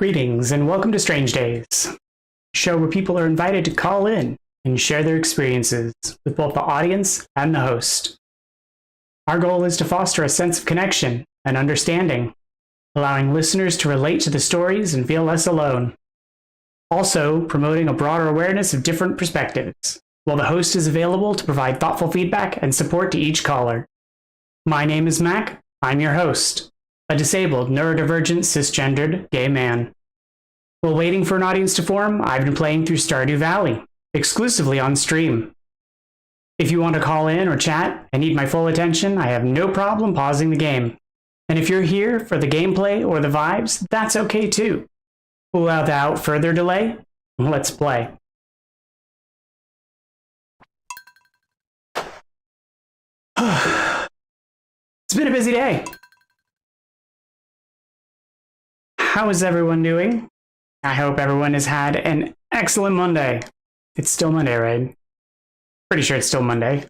Greetings and welcome to Strange Days, a show where people are invited to call in and share their experiences with both the audience and the host. Our goal is to foster a sense of connection and understanding, allowing listeners to relate to the stories and feel less alone. Also, promoting a broader awareness of different perspectives, while the host is available to provide thoughtful feedback and support to each caller. My name is Mac, I'm your host, a disabled, neurodivergent, cisgendered, gay man. While waiting for an audience to form, I've been playing through Stardew Valley, exclusively on stream. If you want to call in or chat and need my full attention, I have no problem pausing the game. And if you're here for the gameplay or the vibes, that's okay too. Without further delay, let's play. It's been a busy day. How is everyone doing? I hope everyone has had an excellent Monday. It's still Monday, right? Pretty sure it's still Monday.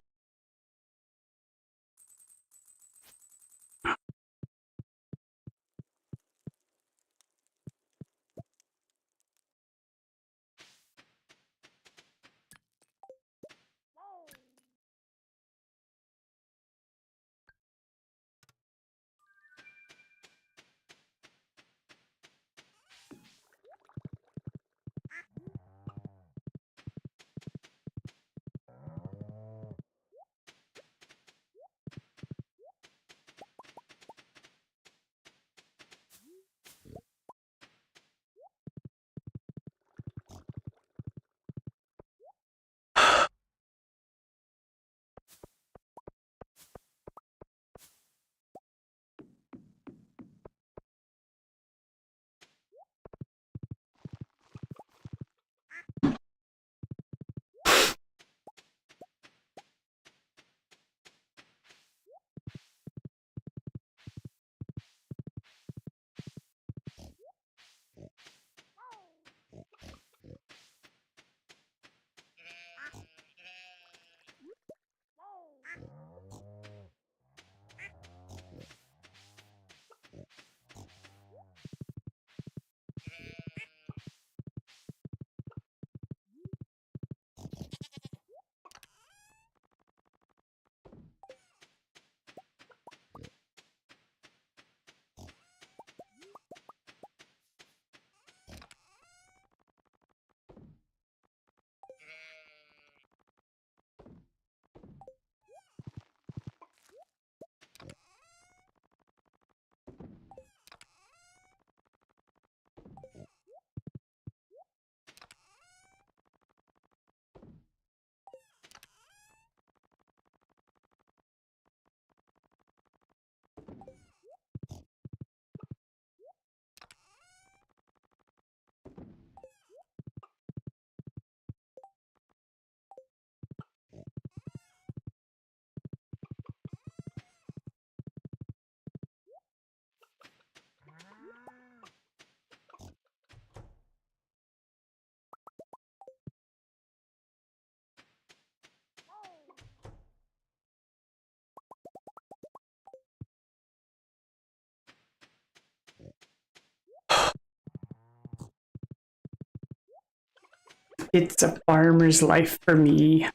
It's a farmer's life for me.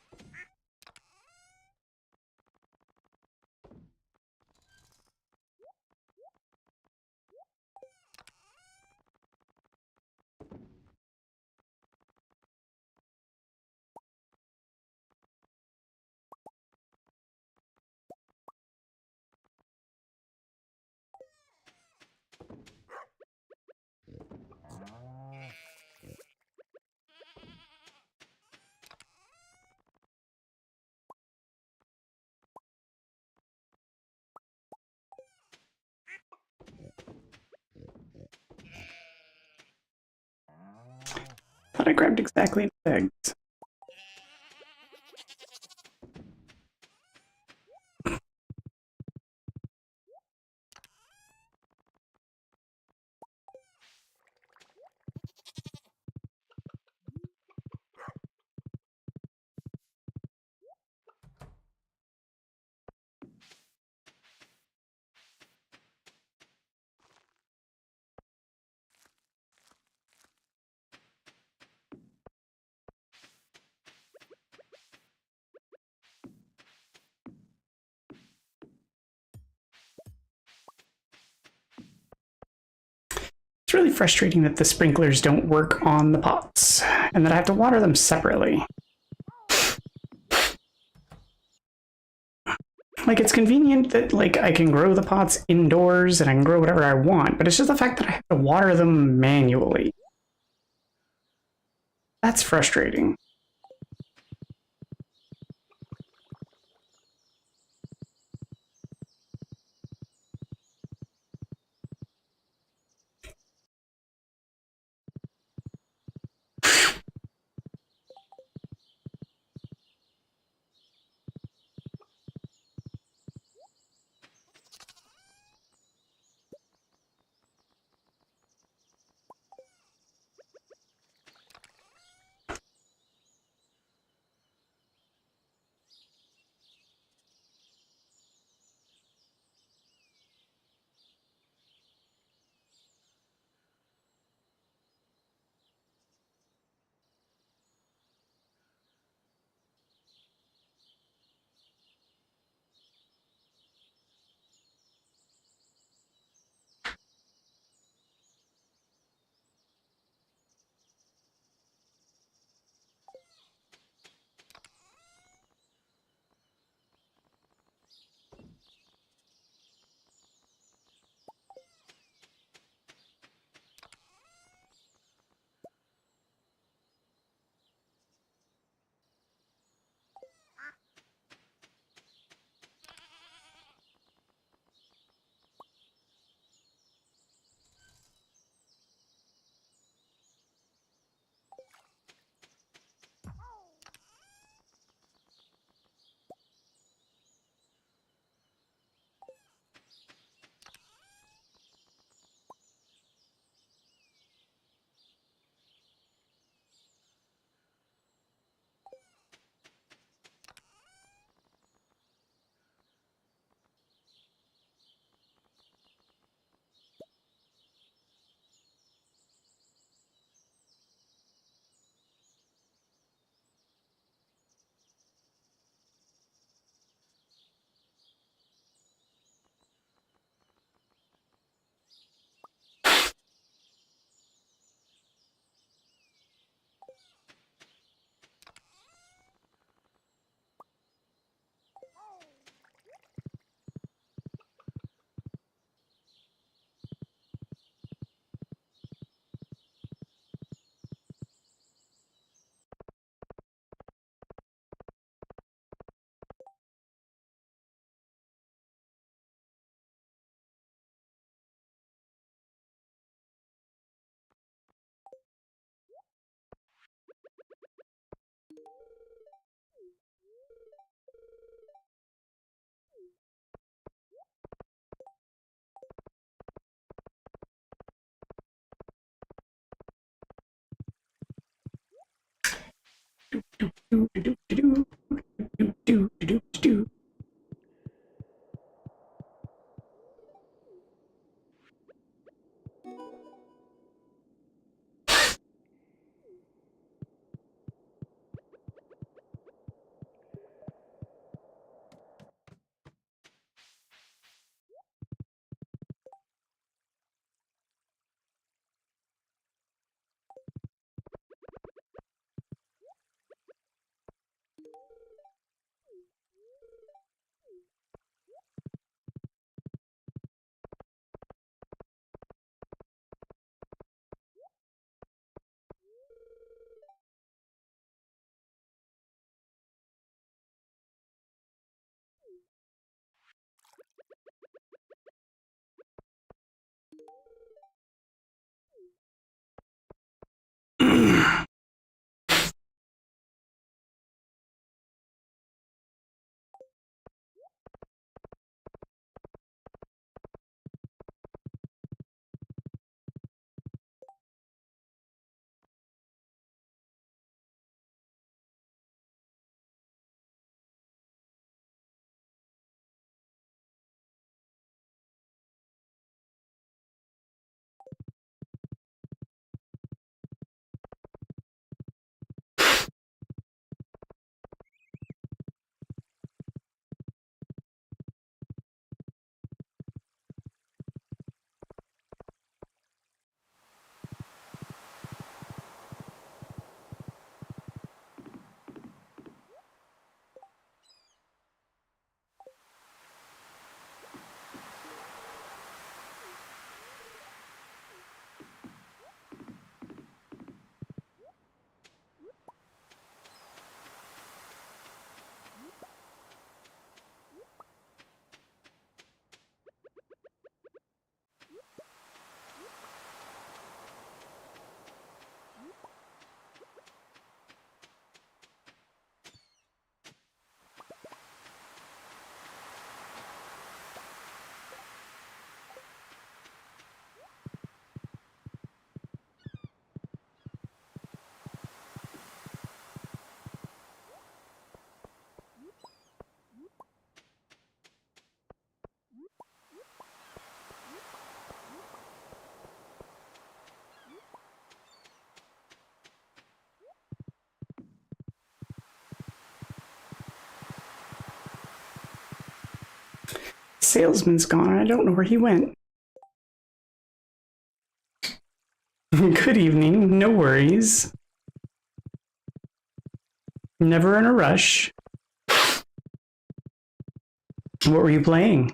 Thought I grabbed exactly enough eggs. really frustrating that the sprinklers don't work on the pots, and that I have to water them separately. Like, it's convenient that, like, I can grow the pots indoors and I can grow whatever I want, but it's just the fact that I have to water them manually. That's frustrating. salesman's gone. I don't know where he went. Good evening. No worries. Never in a rush. What were you playing?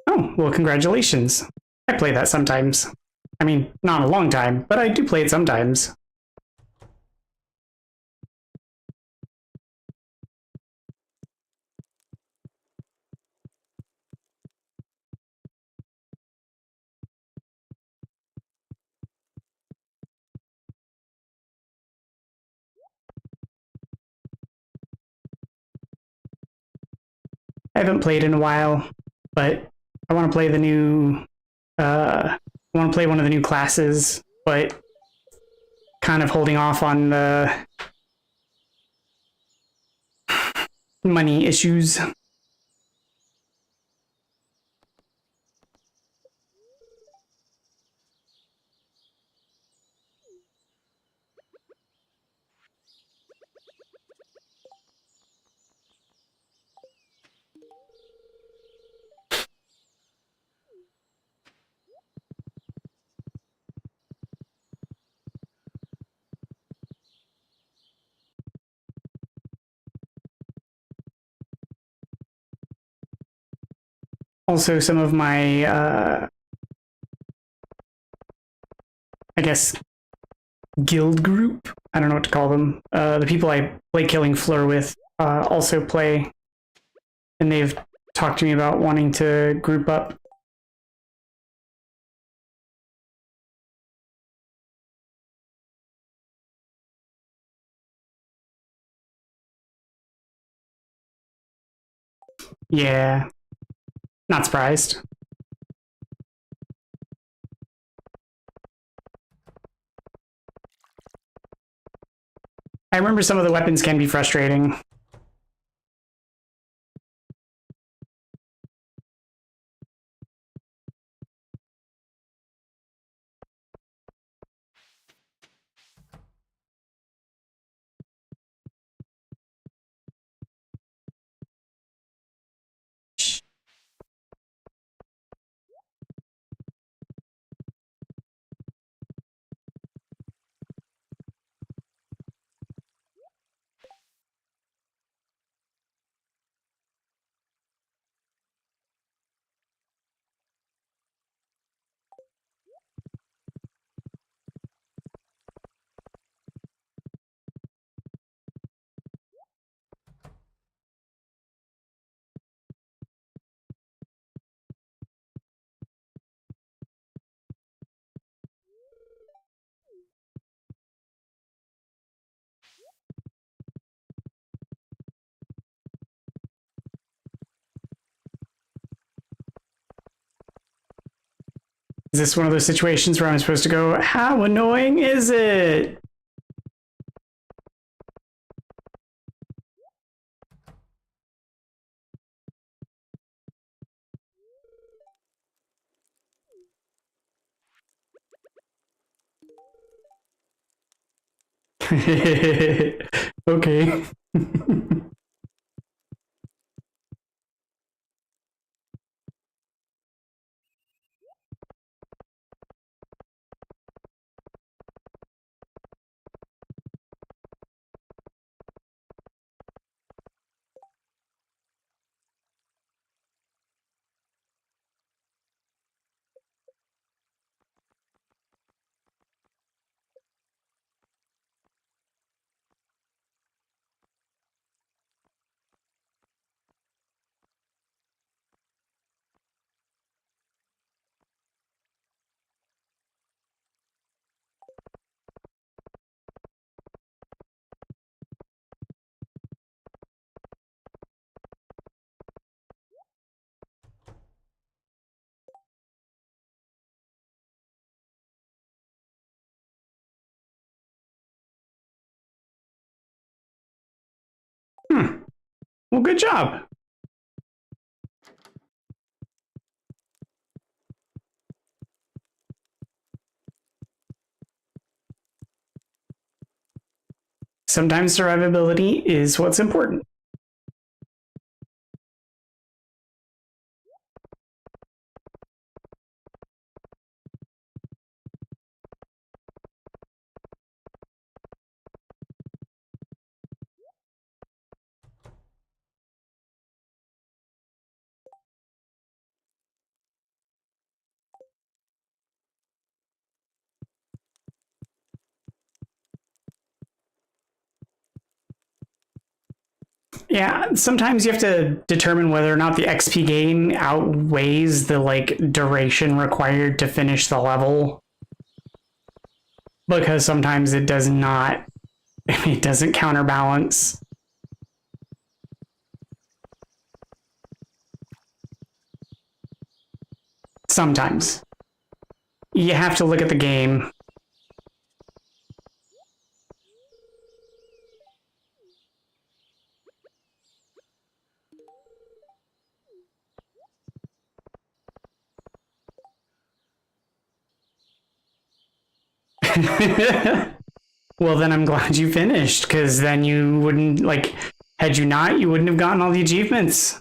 Oh, well, congratulations. I play that sometimes. I mean, not a long time, but I do play it sometimes. I haven't played in a while, but I want to play the new. I want to play one of the new classes, but kind of holding off on the money issues. Also, some of my, I guess, guild group. I don't know what to call them. The people I play Killing Floor with also play, and they've talked to me about wanting to group up. Yeah, not surprised. I remember some of the weapons can be frustrating. Is this one of those situations where I'm supposed to go, how annoying is it? Okay. Well, good job. Sometimes survivability is what's important. Yeah, sometimes you have to determine whether or not the XP gain outweighs the like duration required to finish the level. Because sometimes it does not, it doesn't counterbalance. Sometimes. You have to look at the game. Well, then I'm glad you finished, because then you wouldn't, like, had you not, you wouldn't have gotten all the achievements.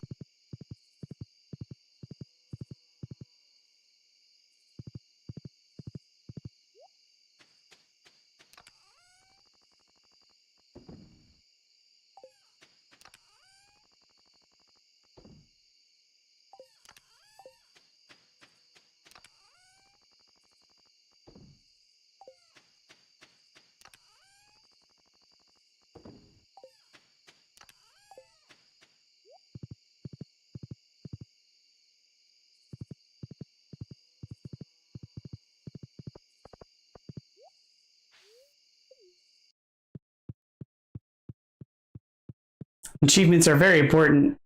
Achievements are very important.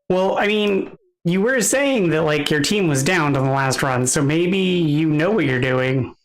Well, I mean, you were saying that like your team was down on the last run, so maybe you know what you're doing.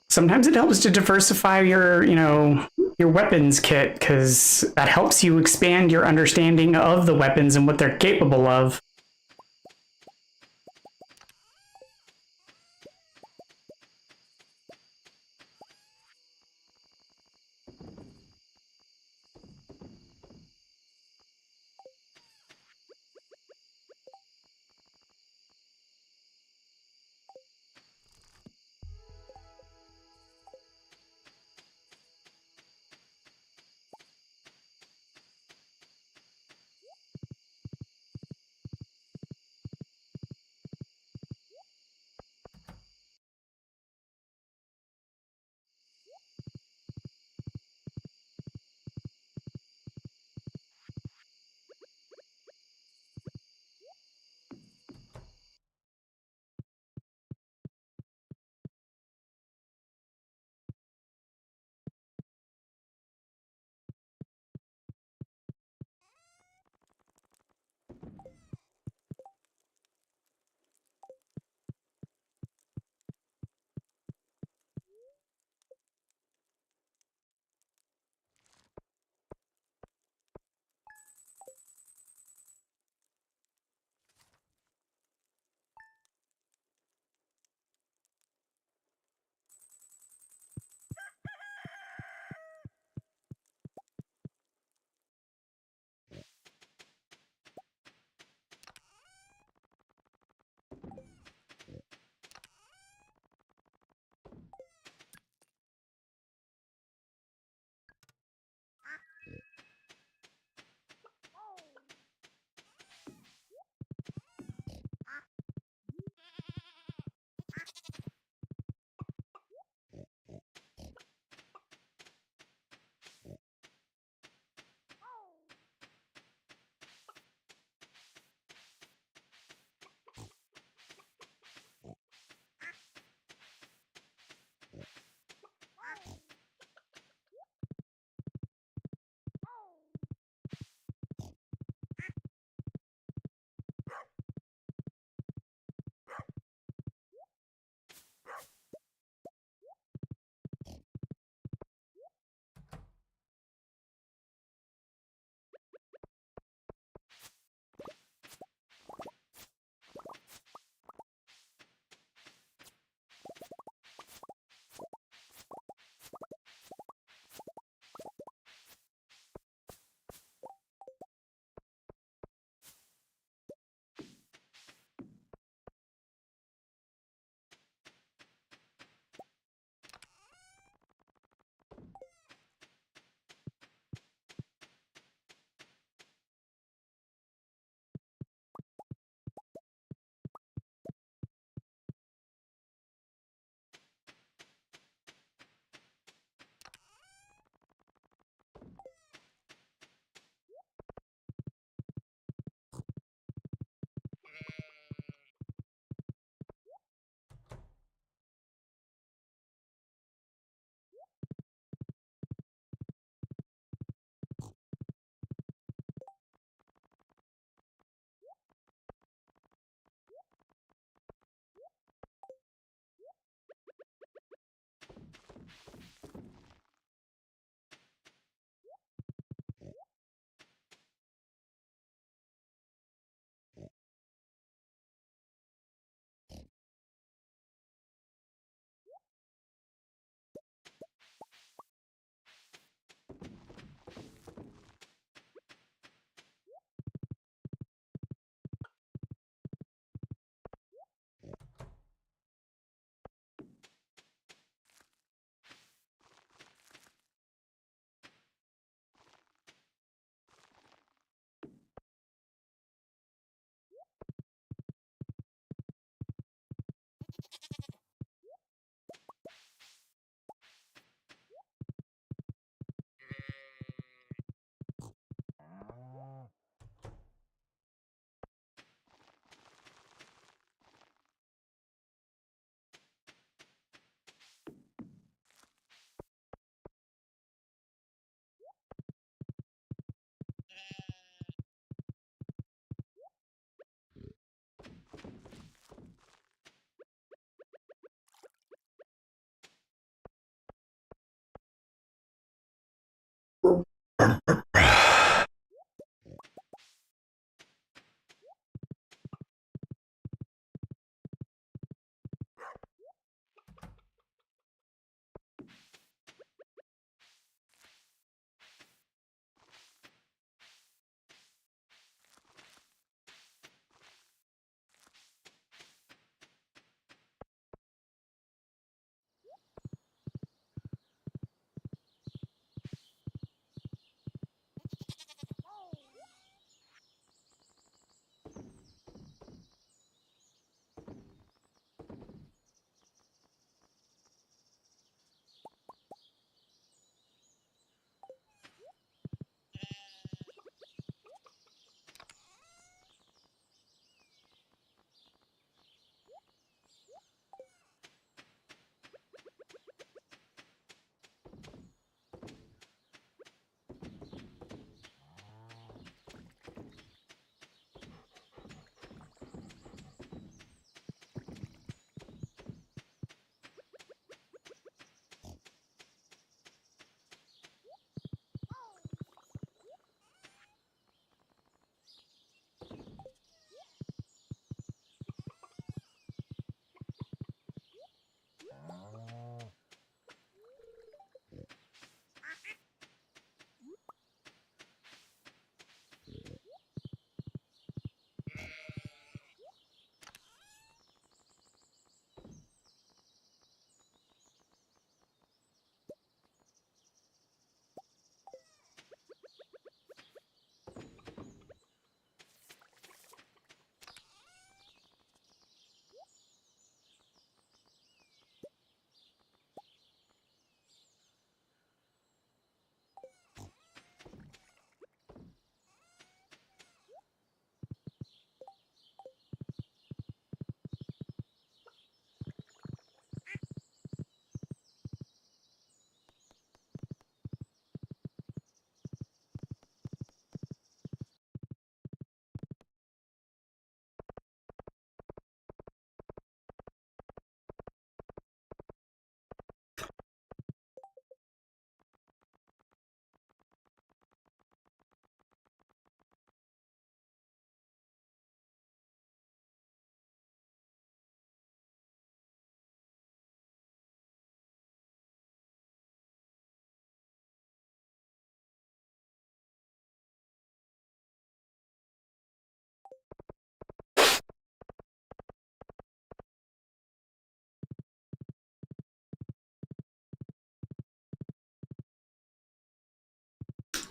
Sometimes it helps to diversify your, your weapons kit, because that helps you expand your understanding of the weapons and what they're capable of.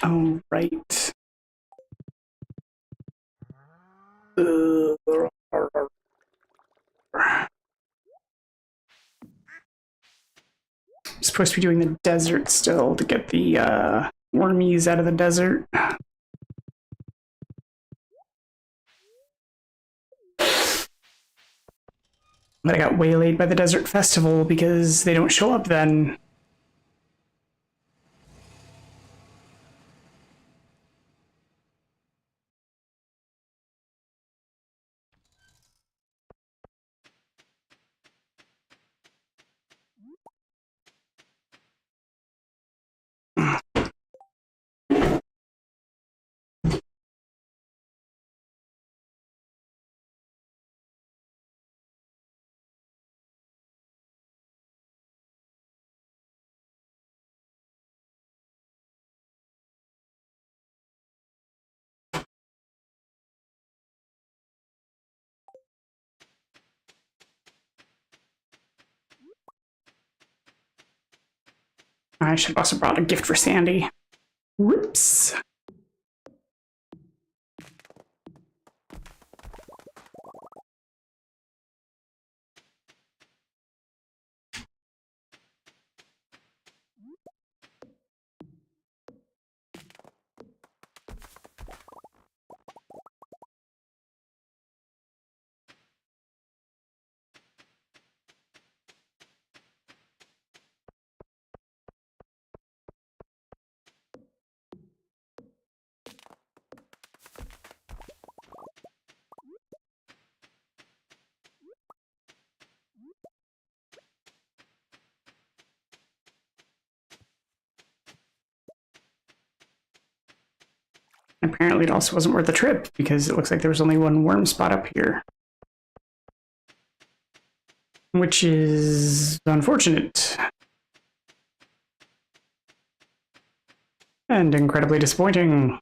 Oh, right. I'm supposed to be doing the desert still to get the wormies out of the desert. But I got waylaid by the desert festival because they don't show up then. I should have also brought a gift for Sandy. Whoops. Apparently it also wasn't worth the trip, because it looks like there was only one worm spot up here. Which is unfortunate. And incredibly disappointing.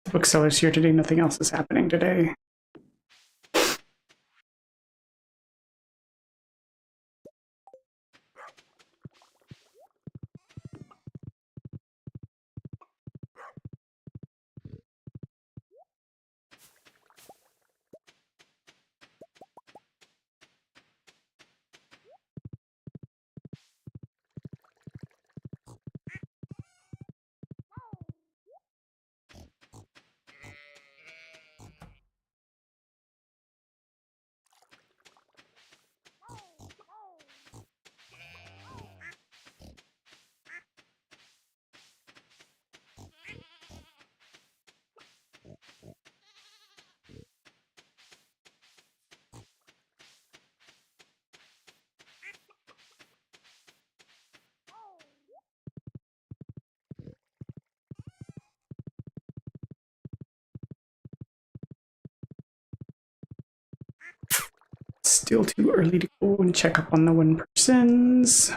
The bookseller's here today. Nothing else is happening today. Still too early to go and check up on the one persons.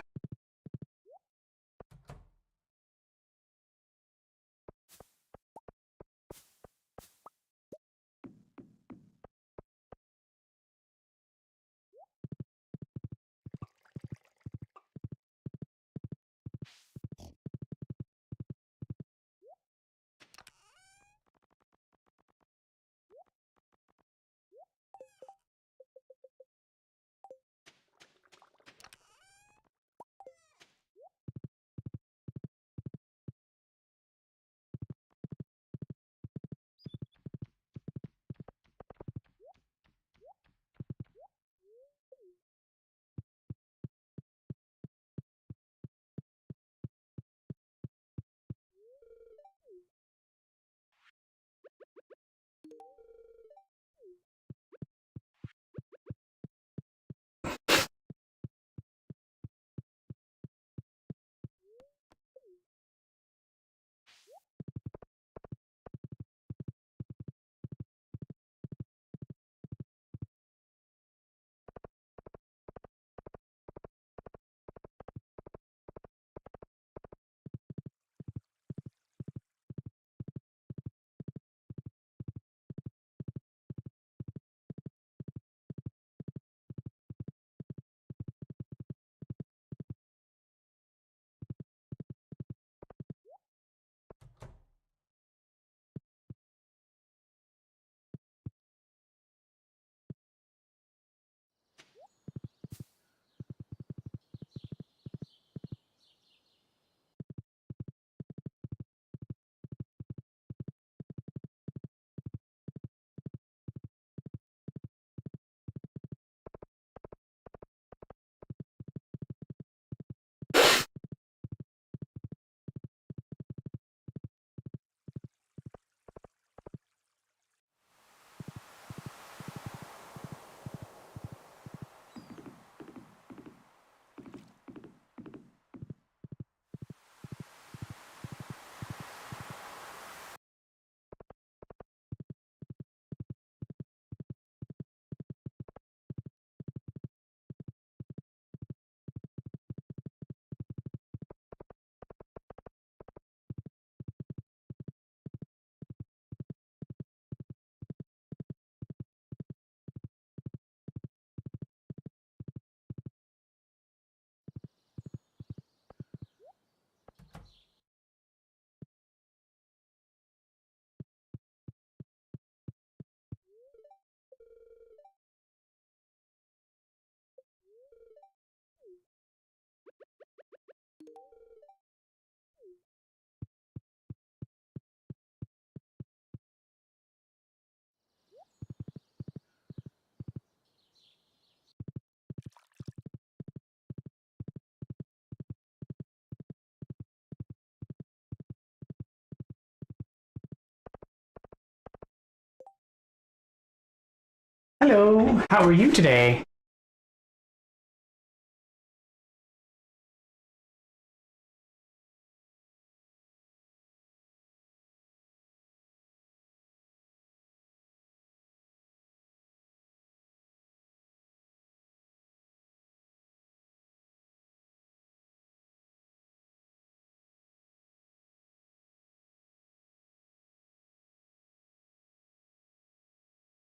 Hello, how are you today?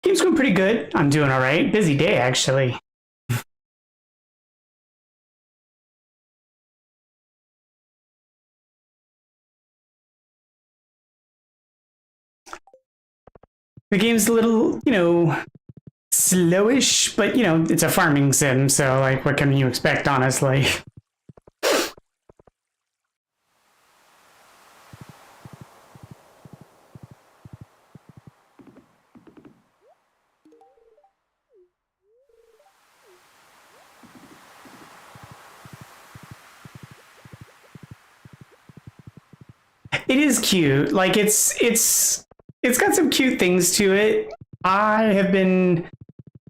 Game's going pretty good. I'm doing all right. Busy day, actually. The game's a little, slowish, but, it's a farming sim, so, like, what can you expect, honestly? It is cute. Like it's got some cute things to it. I have been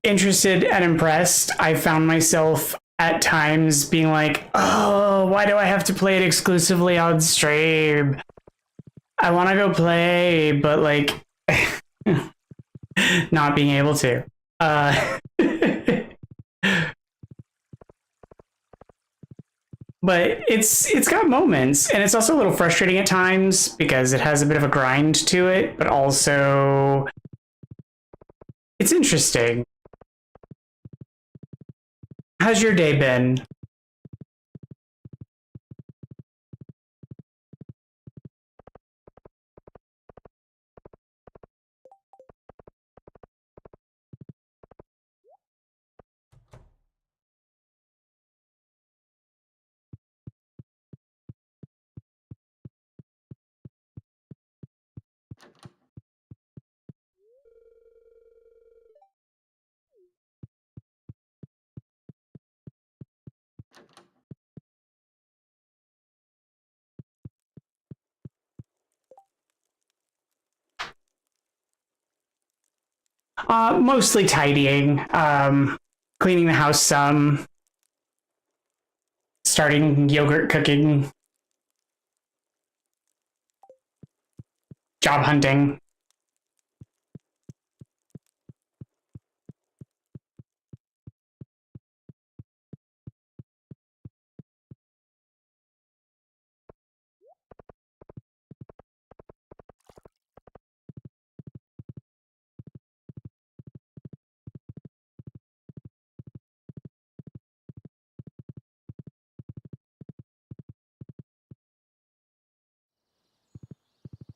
interested and impressed. I found myself at times being like, "Oh, why do I have to play it exclusively on stream? I want to go play, but like not being able to." But it's got moments, and it's also a little frustrating at times because it has a bit of a grind to it, but also it's interesting. How's your day been? Mostly tidying, cleaning the house some, starting yogurt cooking, job hunting.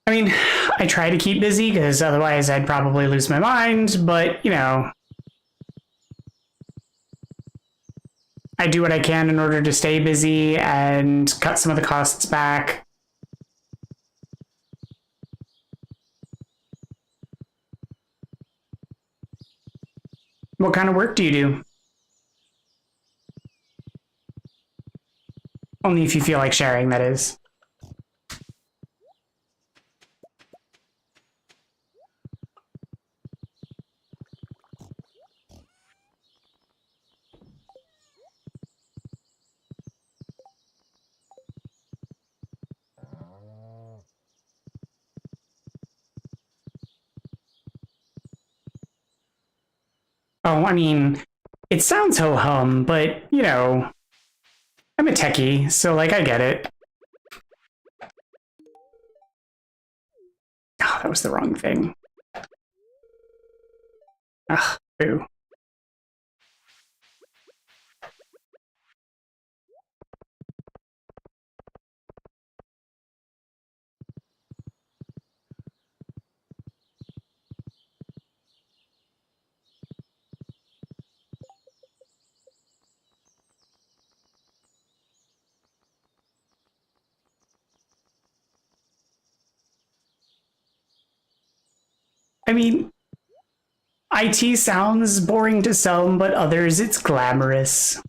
I mean, I try to keep busy because otherwise I'd probably lose my mind, but, I do what I can in order to stay busy and cut some of the costs back. What kind of work do you do? Only if you feel like sharing, that is. Oh, I mean, it sounds ho-hum, but, I'm a techie, so, like, I get it. Oh, that was the wrong thing. Ugh, boo. I mean, IT sounds boring to some, but others it's glamorous.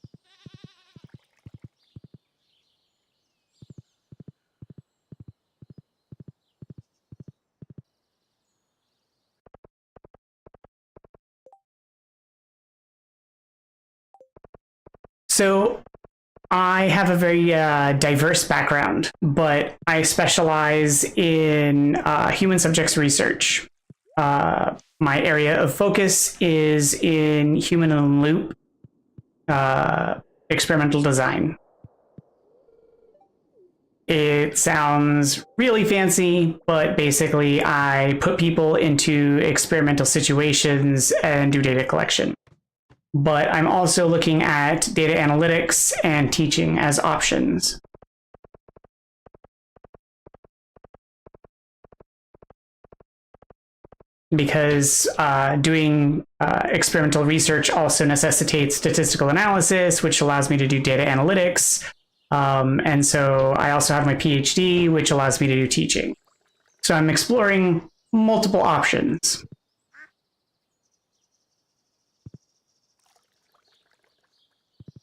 So I have a very diverse background, but I specialize in human subjects research. My area of focus is in human in the loop experimental design. It sounds really fancy, but basically I put people into experimental situations and do data collection. But I'm also looking at data analytics and teaching as options. Because doing experimental research also necessitates statistical analysis, which allows me to do data analytics. And so I also have my PhD, which allows me to do teaching. So I'm exploring multiple options.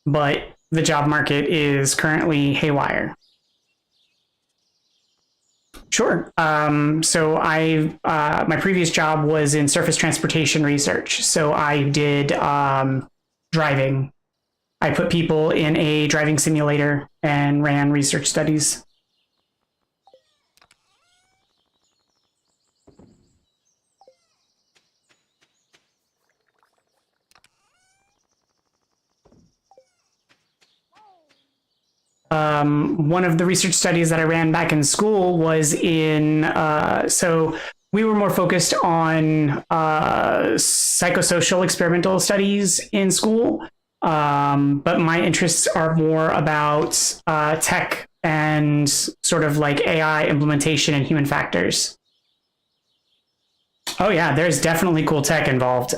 But the job market is currently haywire. Sure. So my previous job was in surface transportation research. So I did driving. I put people in a driving simulator and ran research studies. One of the research studies that I ran back in school was in, so we were more focused on psychosocial experimental studies in school, but my interests are more about tech and sort of like AI implementation and human factors. Oh yeah, there's definitely cool tech involved.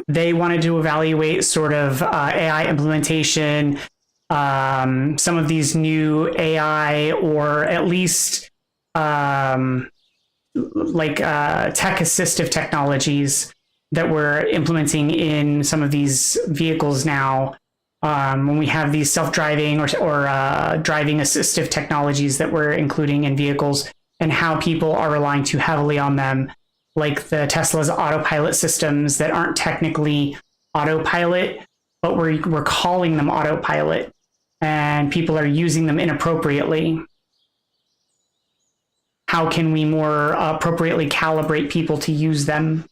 They wanted to evaluate sort of AI implementation, some of these new AI or at least tech assistive technologies that we're implementing in some of these vehicles now. When we have these self-driving or driving assistive technologies that we're including in vehicles and how people are relying too heavily on them, like the Tesla's autopilot systems that aren't technically autopilot, but we're calling them autopilot. And people are using them inappropriately. How can we more appropriately calibrate people to use them?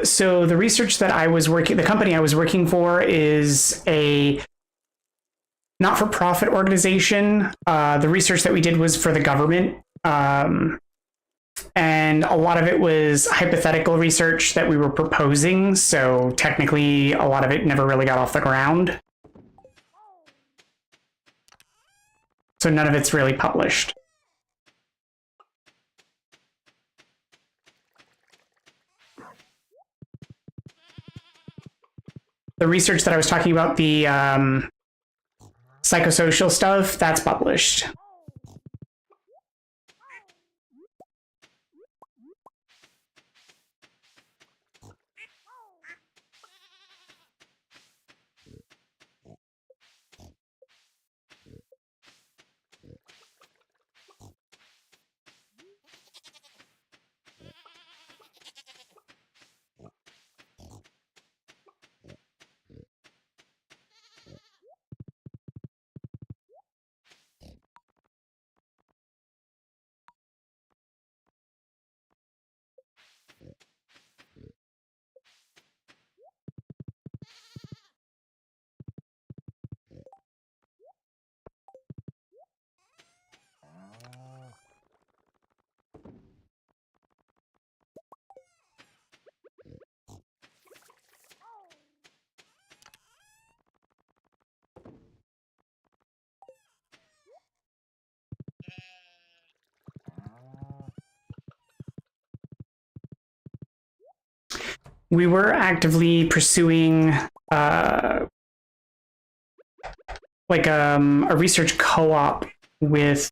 So the research that the company I was working for is a not-for-profit organization. The research that we did was for the government. And a lot of it was hypothetical research that we were proposing. So technically, a lot of it never really got off the ground. So none of it's really published. The research that I was talking about, the psychosocial stuff, that's published. We were actively pursuing a research co-op with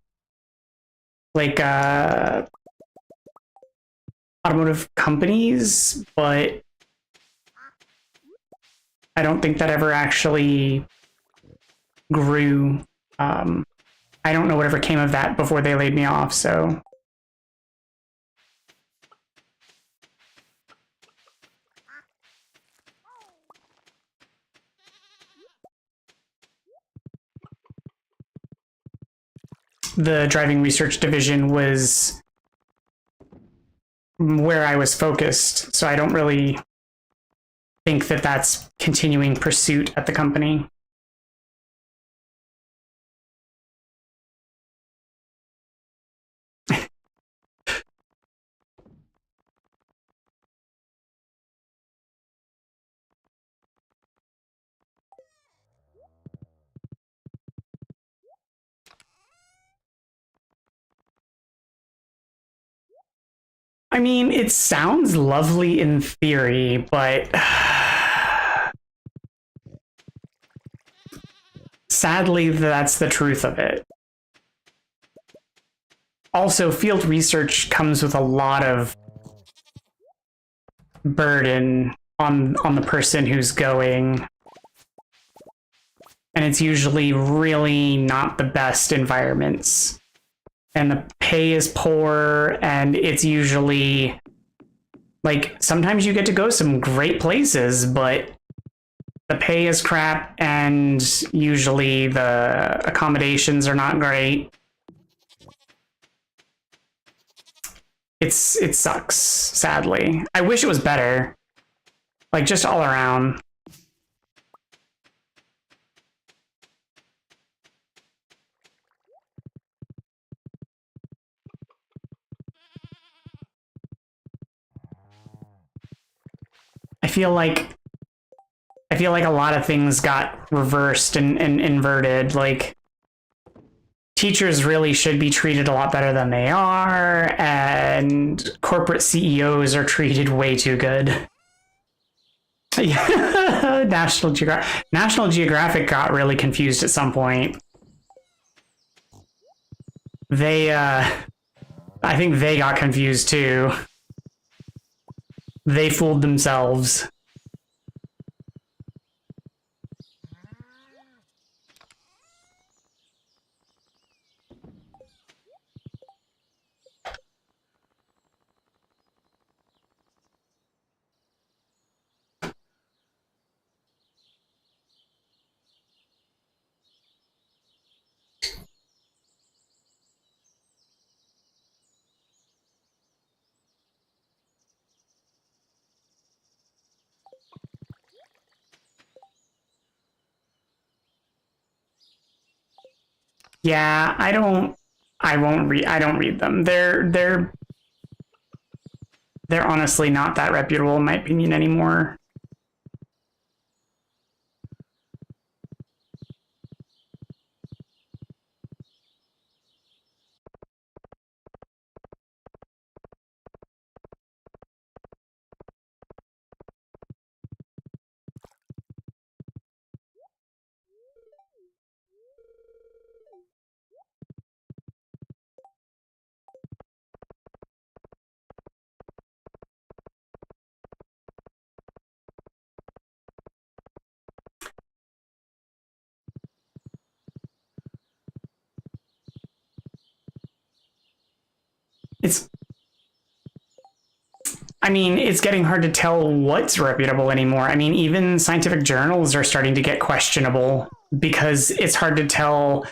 automotive companies, but I don't think that ever actually grew. I don't know whatever came of that before they laid me off, so. The driving research division was where I was focused, so I don't really think that that's continuing pursuit at the company. I mean, it sounds lovely in theory, but sadly, that's the truth of it. Also, field research comes with a lot of burden on the person who's going. And it's usually really not the best environments. And the pay is poor, and it's usually like sometimes you get to go some great places, but the pay is crap, and usually the accommodations are not great. It sucks, sadly. I wish it was better, like just all around. I feel like a lot of things got reversed and inverted. Like, teachers really should be treated a lot better than they are, and corporate CEOs are treated way too good. National Geographic got really confused at some point. I think they got confused too. They fooled themselves. Yeah, I don't read them. They're honestly not that reputable in my opinion anymore. It's getting hard to tell what's reputable anymore. I mean, even scientific journals are starting to get questionable because it's hard to tell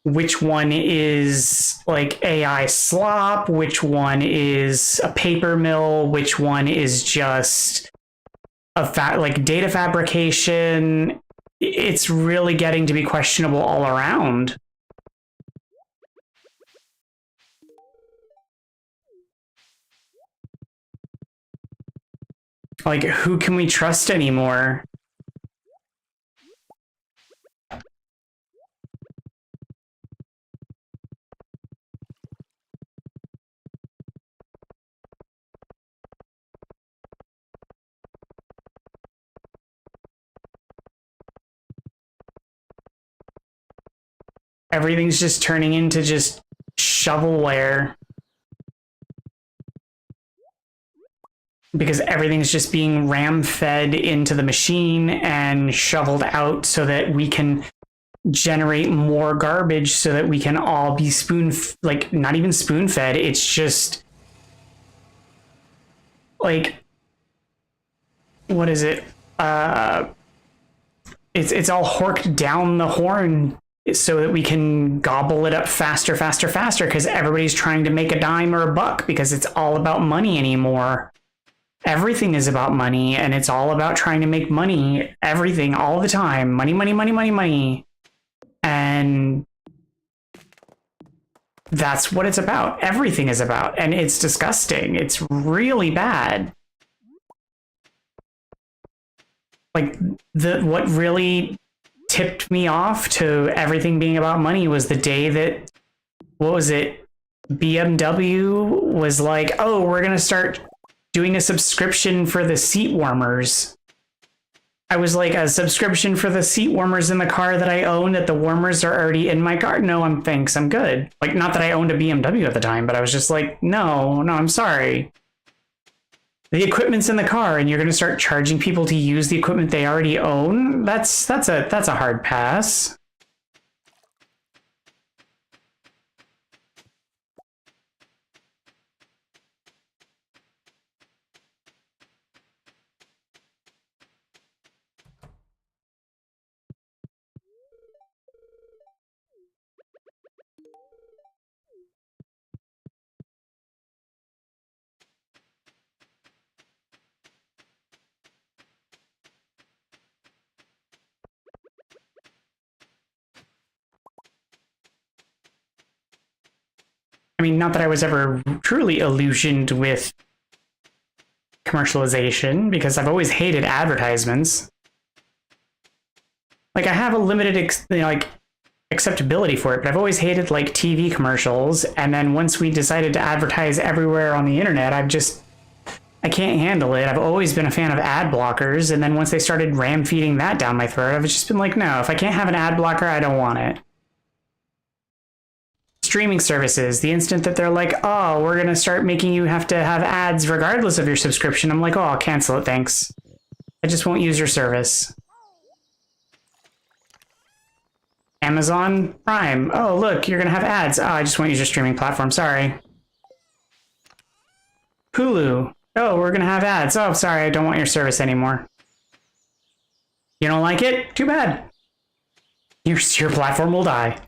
which one is like AI slop, which one is a paper mill, which one is just like data fabrication. It's really getting to be questionable all around. Like, who can we trust anymore? Everything's just turning into just shovelware. because everything's just being ram fed into the machine and shoveled out so that we can generate more garbage so that we can all be like not even spoon fed. It's just like, what is it? It's all horked down the horn so that we can gobble it up faster, faster, faster, because everybody's trying to make a dime or a buck because it's all about money anymore. Everything is about money, and it's all about trying to make money. Everything, all the time. Money, money, money, money, money. And that's what it's about. Everything is about. And it's disgusting. It's really bad. Like, what really tipped me off to everything being about money was the day that, what was it? BMW was like, oh, we're going to start doing a subscription for the seat warmers. I was like, a subscription for the seat warmers in the car that I own, that the warmers are already in my car? No, thanks, I'm good. Like, not that I owned a BMW at the time, but I was just like, no, I'm sorry. The equipment's in the car and you're going to start charging people to use the equipment they already own? That's a hard pass. I mean, not that I was ever truly illusioned with commercialization, because I've always hated advertisements. Like, I have a limited, acceptability for it, but I've always hated, like, TV commercials. And then once we decided to advertise everywhere on the internet, I can't handle it. I've always been a fan of ad blockers. And then once they started ram feeding that down my throat, I've just been like, no, if I can't have an ad blocker, I don't want it. Streaming services, the instant that they're like, oh, we're going to start making you have to have ads regardless of your subscription, I'm like, oh, I'll cancel it, thanks. I just won't use your service. Amazon Prime, oh, look, you're going to have ads. Oh, I just won't use your streaming platform, sorry. Hulu, oh, we're going to have ads. Oh, sorry, I don't want your service anymore. You don't like it? Too bad. Your platform will die.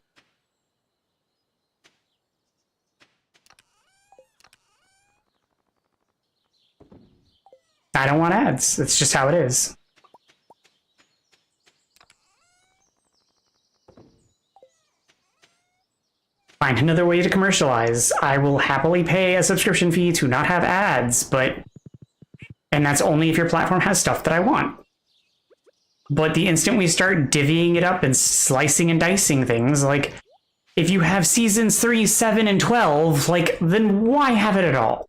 I don't want ads. That's just how it is. Find another way to commercialize. I will happily pay a subscription fee to not have ads, and that's only if your platform has stuff that I want. But the instant we start divvying it up and slicing and dicing things, like, if you have seasons 3, 7, and 12, like, then why have it at all?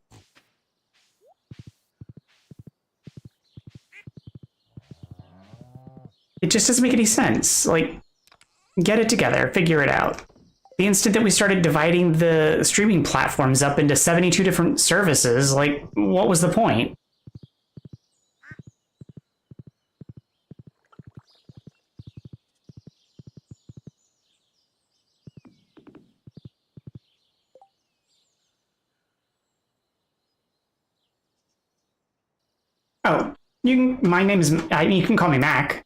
It just doesn't make any sense. Like, get it together, figure it out. The instant that we started dividing the streaming platforms up into 72 different services, like, what was the point? Oh, my name is, you can call me Mac.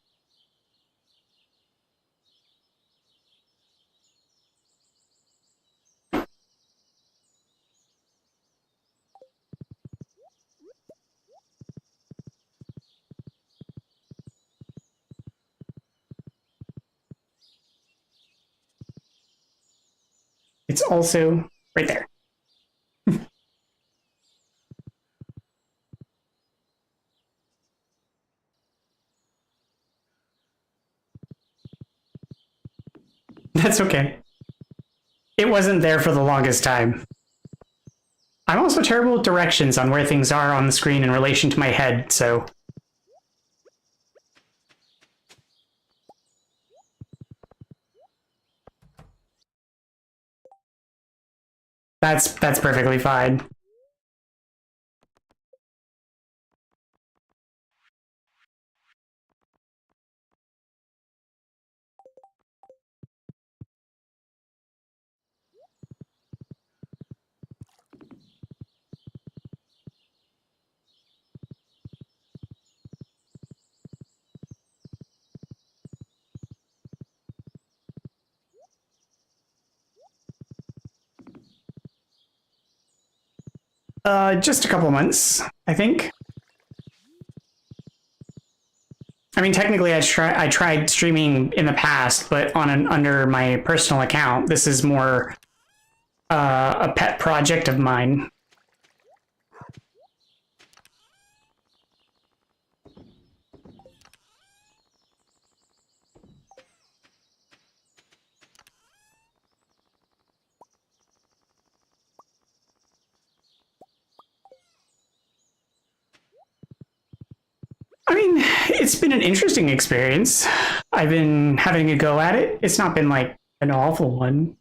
It's also right there. That's okay. It wasn't there for the longest time. I'm also terrible with directions on where things are on the screen in relation to my head, so... That's perfectly fine. Just a couple months, I think. I mean, technically, I tried streaming in the past, but under my personal account. This is more a pet project of mine. I mean, it's been an interesting experience. I've been having a go at it. It's not been like an awful one.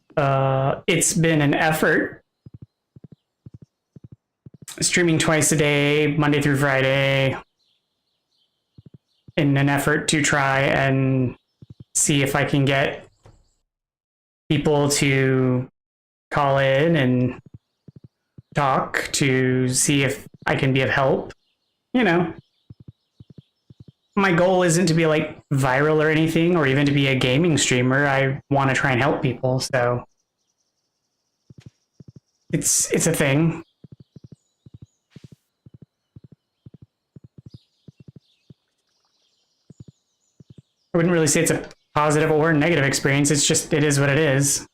It's been an effort. Streaming twice a day, Monday through Friday, in an effort to try and see if I can get people to call in and talk, to see if I can be of help. You know, my goal isn't to be like viral or anything, or even to be a gaming streamer. I want to try and help people, so it's a thing. I wouldn't really say it's a positive or negative experience. It's just, it is what it is.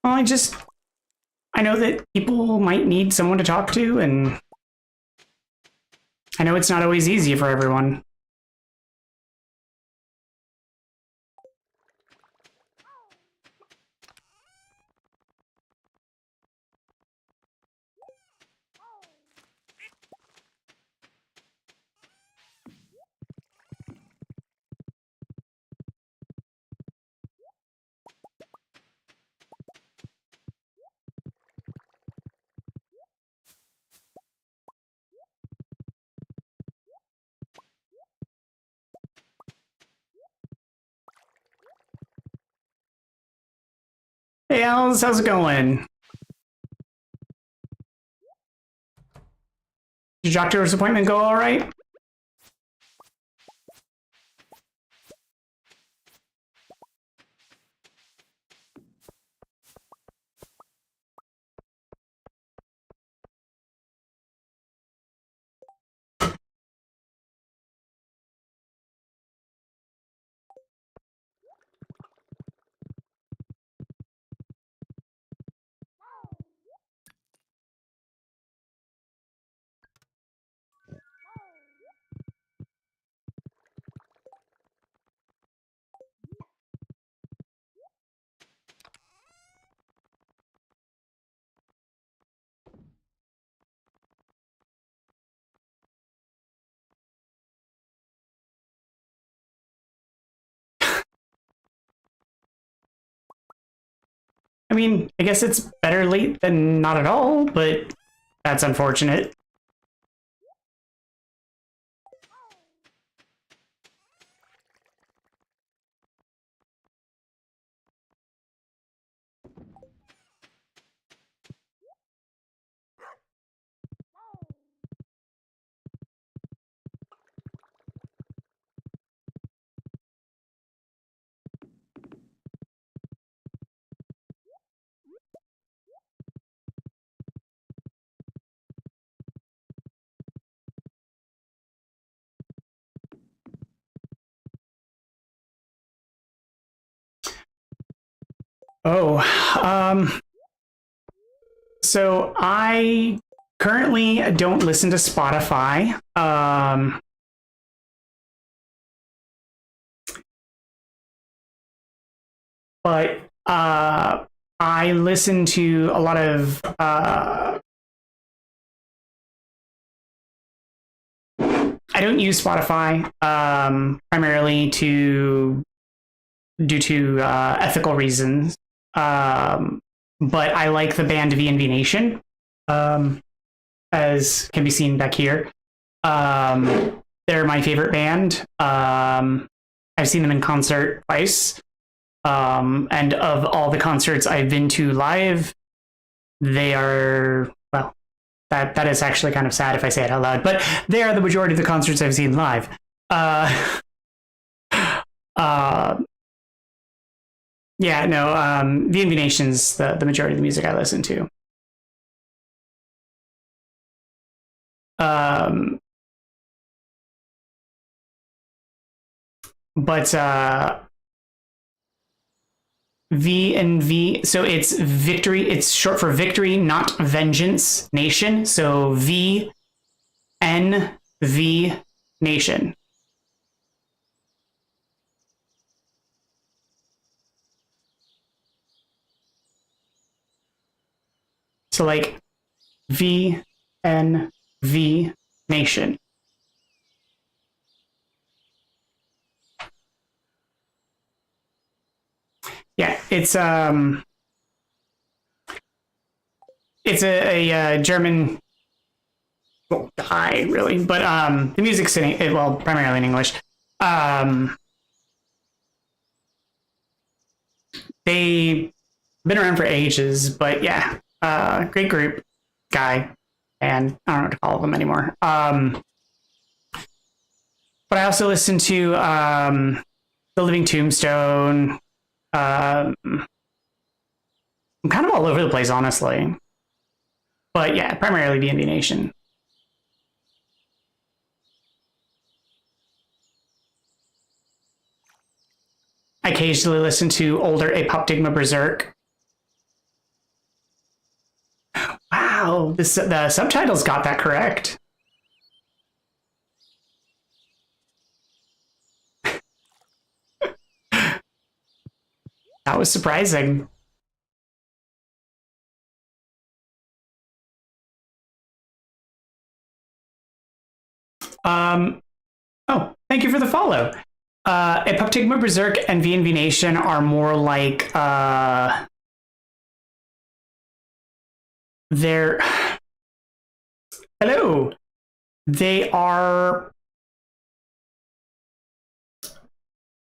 Well, I know that people might need someone to talk to, and I know it's not always easy for everyone. Hey, how's it going? Did your doctor's appointment go all right? I mean, I guess it's better late than not at all, but that's unfortunate. Oh, so I currently don't listen to Spotify. But I listen to a lot of I don't use Spotify primarily due to ethical reasons. But I like the band VNV Nation. as can be seen back here. They're my favorite band. I've seen them in concert twice. And of all the concerts I've been to live, they are, well, that is actually kind of sad if I say it out loud, but they are the majority of the concerts I've seen live. Yeah, no, VNV Nation's the majority of the music I listen to. But V and V, so it's victory, it's short for victory, not vengeance nation. So V N V Nation. So like V N V Nation. Yeah, it's a German guy really, but the music's in, well, primarily in English. They've been around for ages, but yeah, great group, guy, and I don't know what to call them anymore. But I also listen to The Living Tombstone. I'm kind of all over the place, honestly. But yeah, primarily D&D Nation. I occasionally listen to older Apoptygma Berserk. Wow, the subtitles got that correct. That was surprising. Oh, thank you for the follow. Apoptygma Berserk and VNV Nation are more like they're hello. They are,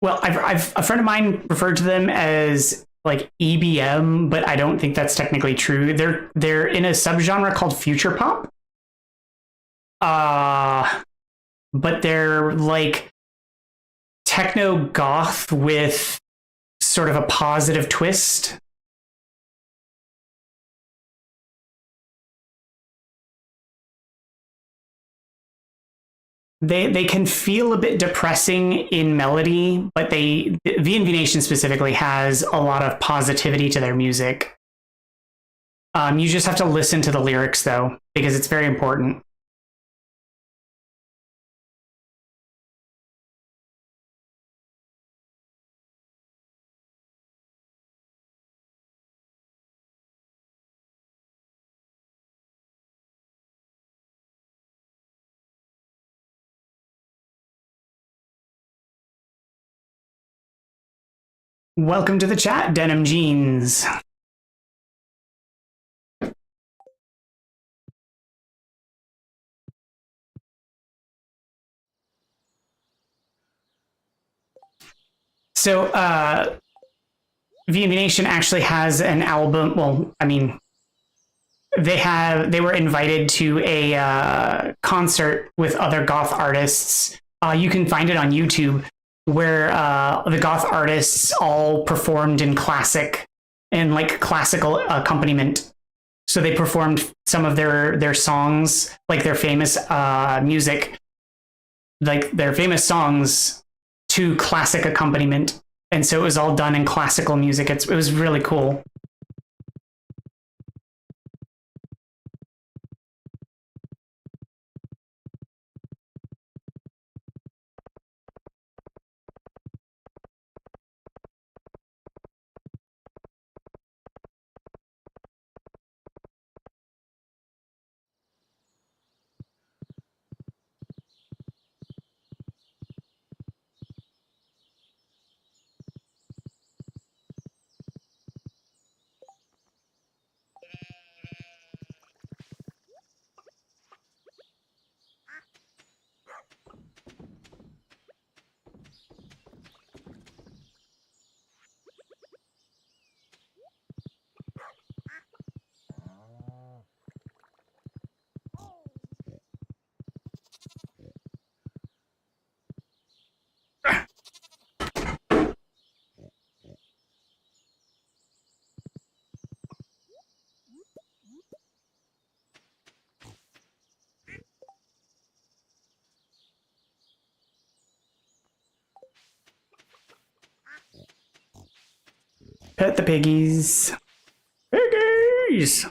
well, I've a friend of mine referred to them as like EBM, but I don't think that's technically true. They're in a subgenre called future pop. But they're like techno goth with sort of a positive twist. They can feel a bit depressing in melody, but VNV Nation specifically has a lot of positivity to their music. You just have to listen to the lyrics though, because it's very important. Welcome to the chat, Denim Jeans. So, VNV Nation actually has an album. Well, I mean, they were invited to a concert with other goth artists. You can find it on YouTube, where the goth artists all performed in classical accompaniment. So they performed some of their songs, like their famous music, like their famous songs, to classic accompaniment. And so it was all done in classical music. It was really cool. Pet the piggies. Piggies!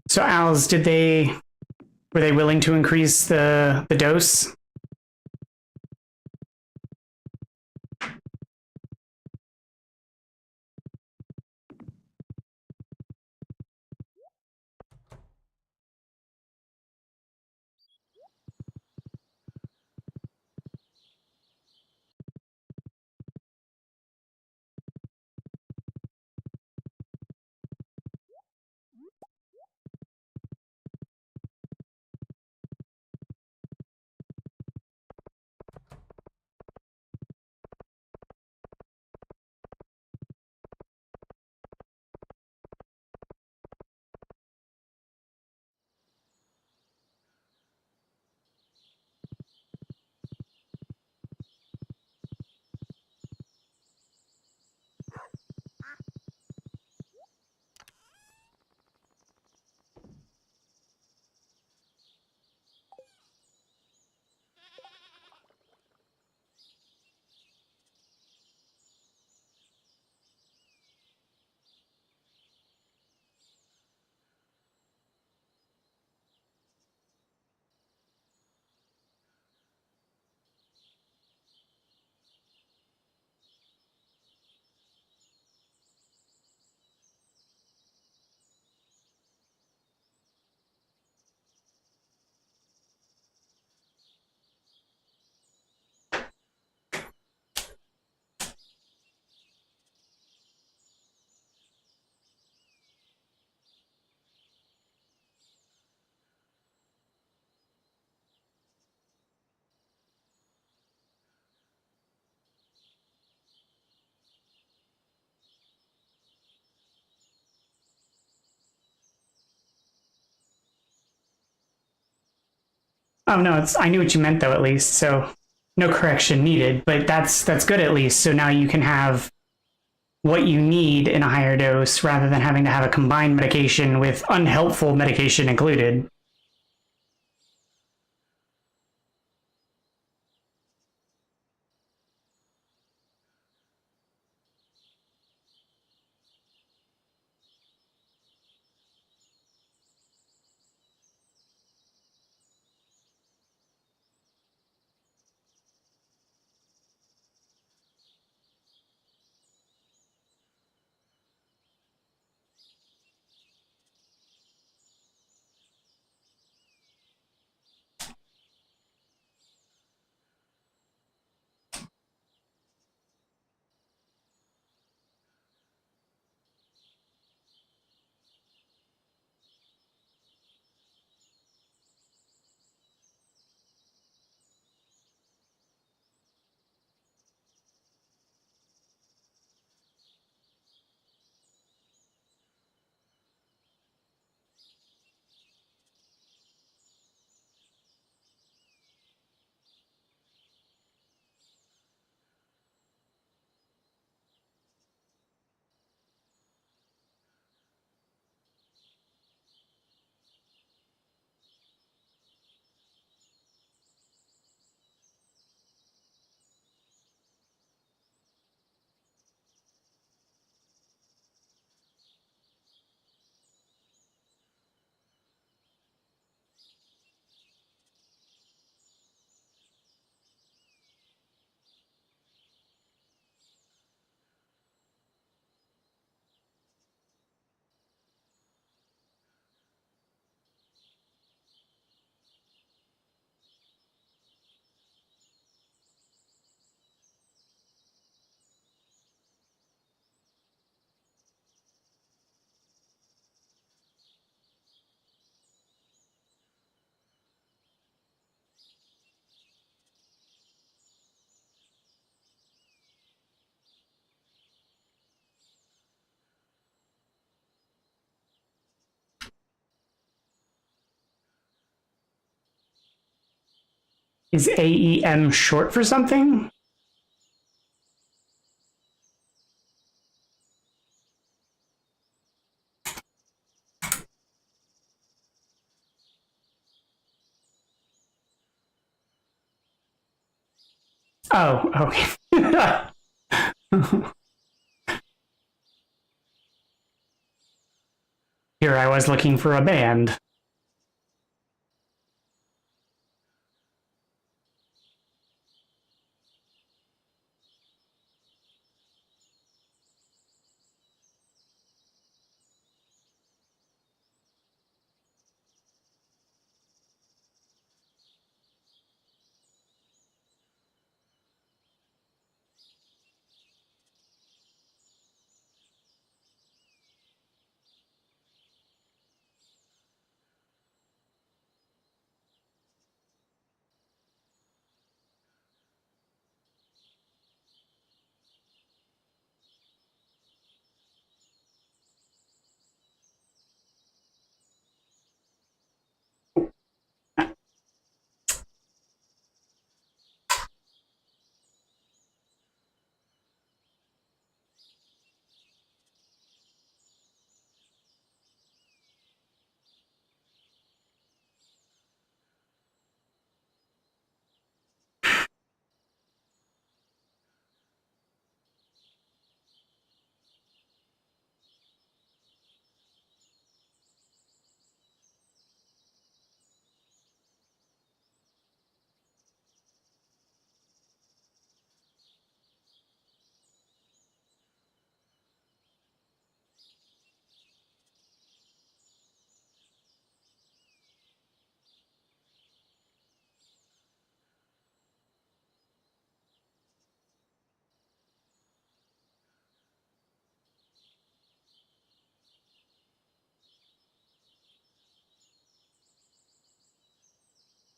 So, owls, were they willing to increase the dose? Oh no, I knew what you meant though at least. So no correction needed, but that's good at least. So now you can have what you need in a higher dose rather than having to have a combined medication with unhelpful medication included. Is AEM short for something? Oh, okay. Here I was looking for a band.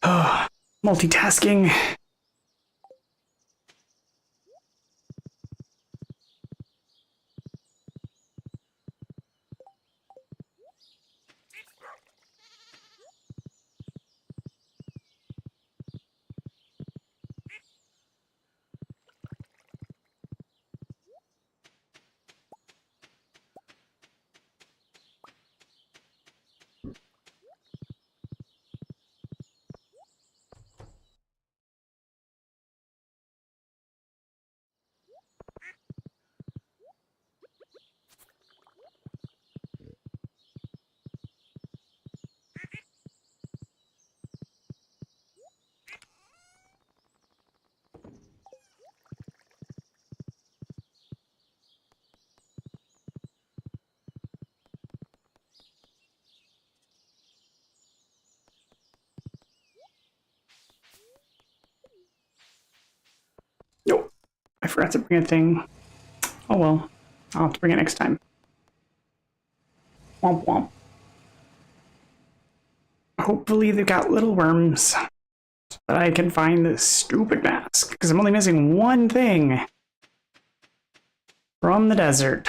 Oh, multitasking. Nope. I forgot to bring a thing. Oh well. I'll have to bring it next time. Womp womp. Hopefully they've got little worms so that I can find this stupid mask, because I'm only missing one thing from the desert.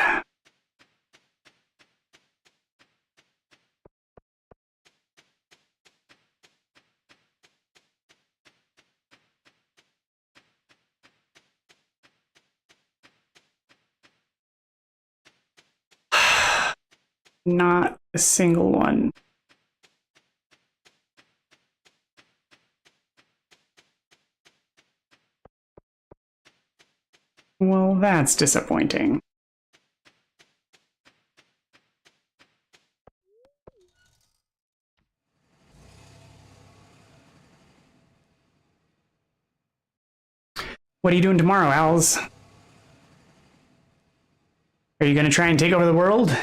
Not a single one. Well, that's disappointing. What are you doing tomorrow, Owls? Are you going to try and take over the world?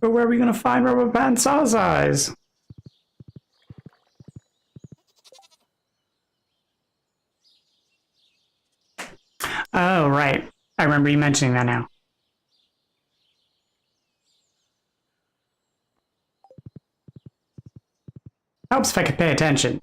But where are we gonna find rubber band saw size? Oh, right. I remember you mentioning that now. Helps if I could pay attention.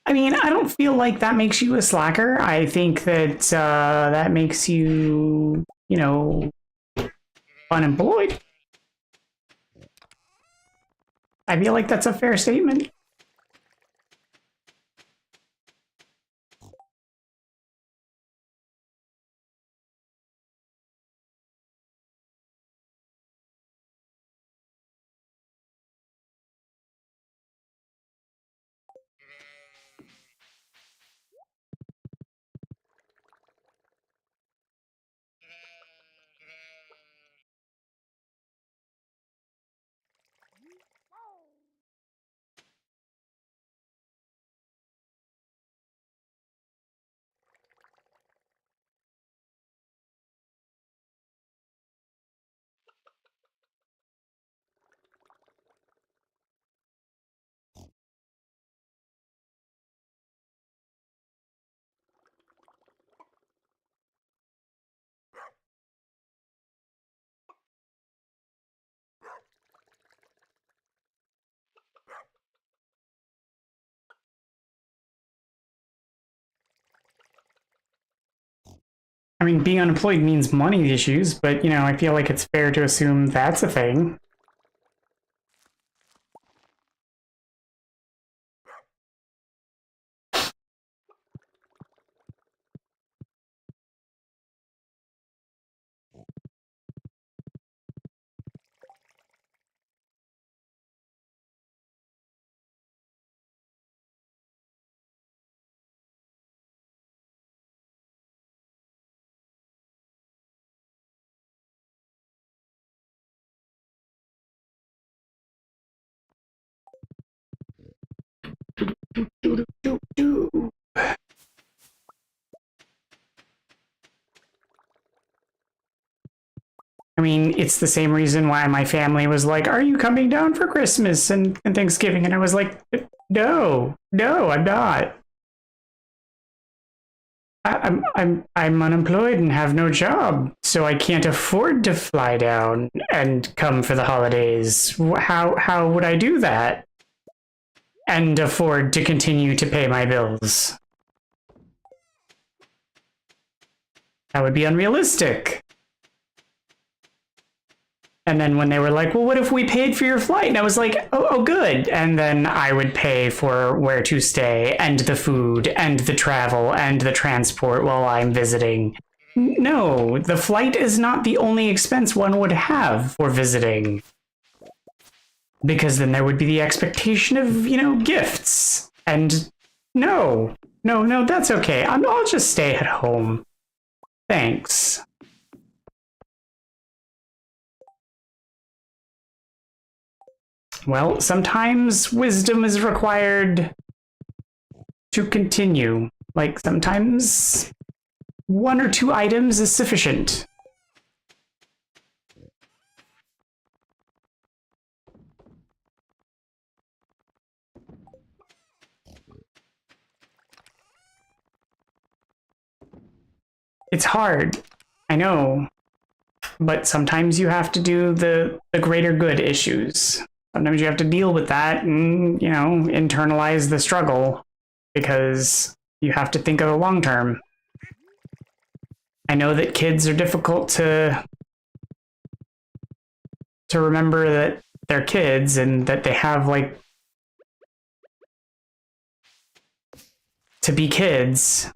I mean, I don't feel like that makes you a slacker. I think that that makes you, unemployed. I feel like that's a fair statement. I mean, being unemployed means money issues, but, I feel like it's fair to assume that's a thing. I mean, it's the same reason why my family was like, "Are you coming down for Christmas and Thanksgiving?" And I was like, "No, no, I'm not. I'm unemployed and have no job, so I can't afford to fly down and come for the holidays. How would I do that and afford to continue to pay my bills? That would be unrealistic." And then when they were like, "Well, what if we paid for your flight?" And I was like, oh, good. And then I would pay for where to stay and the food and the travel and the transport while I'm visiting. No, the flight is not the only expense one would have for visiting. Because then there would be the expectation of, gifts. And no, that's okay. I'll just stay at home. Thanks. well, sometimes wisdom is required to continue. Like, sometimes one or two items is sufficient. It's hard, I know, but sometimes you have to do the greater good issues. Sometimes you have to deal with that and, you know, internalize the struggle because you have to think of the long term. I know that kids are difficult to remember that they're kids and that they have, like, to be kids.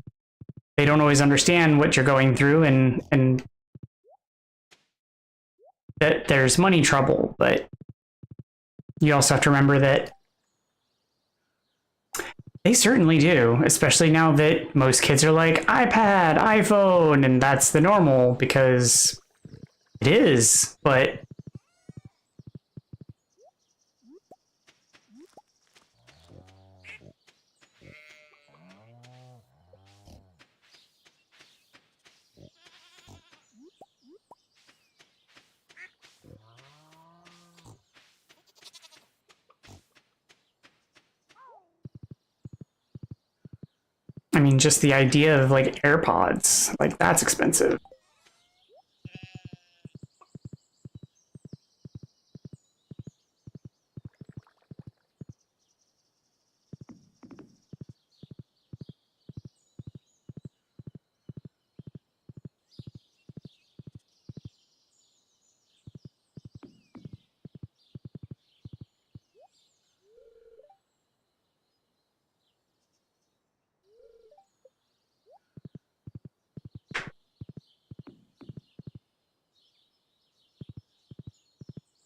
They don't always understand what you're going through and that there's money trouble, but you also have to remember that they certainly do, especially now that most kids are like iPad, iPhone, and that's the normal because it is, but I mean, just the idea of like AirPods, like that's expensive.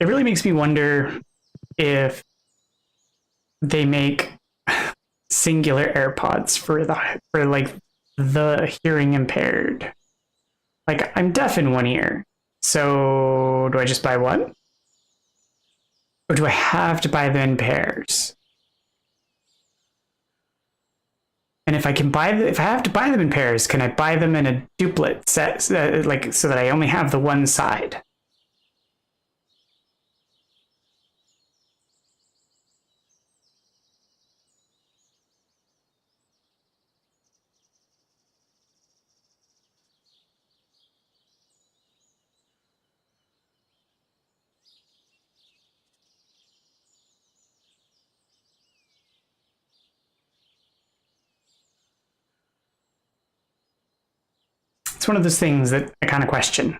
It really makes me wonder if they make singular AirPods for like the hearing impaired. Like I'm deaf in one ear, so do I just buy one, or do I have to buy them in pairs? And if I can if I have to buy them in pairs, can I buy them in a duplet set, like so that I only have the one side? It's one of those things that I kind of question.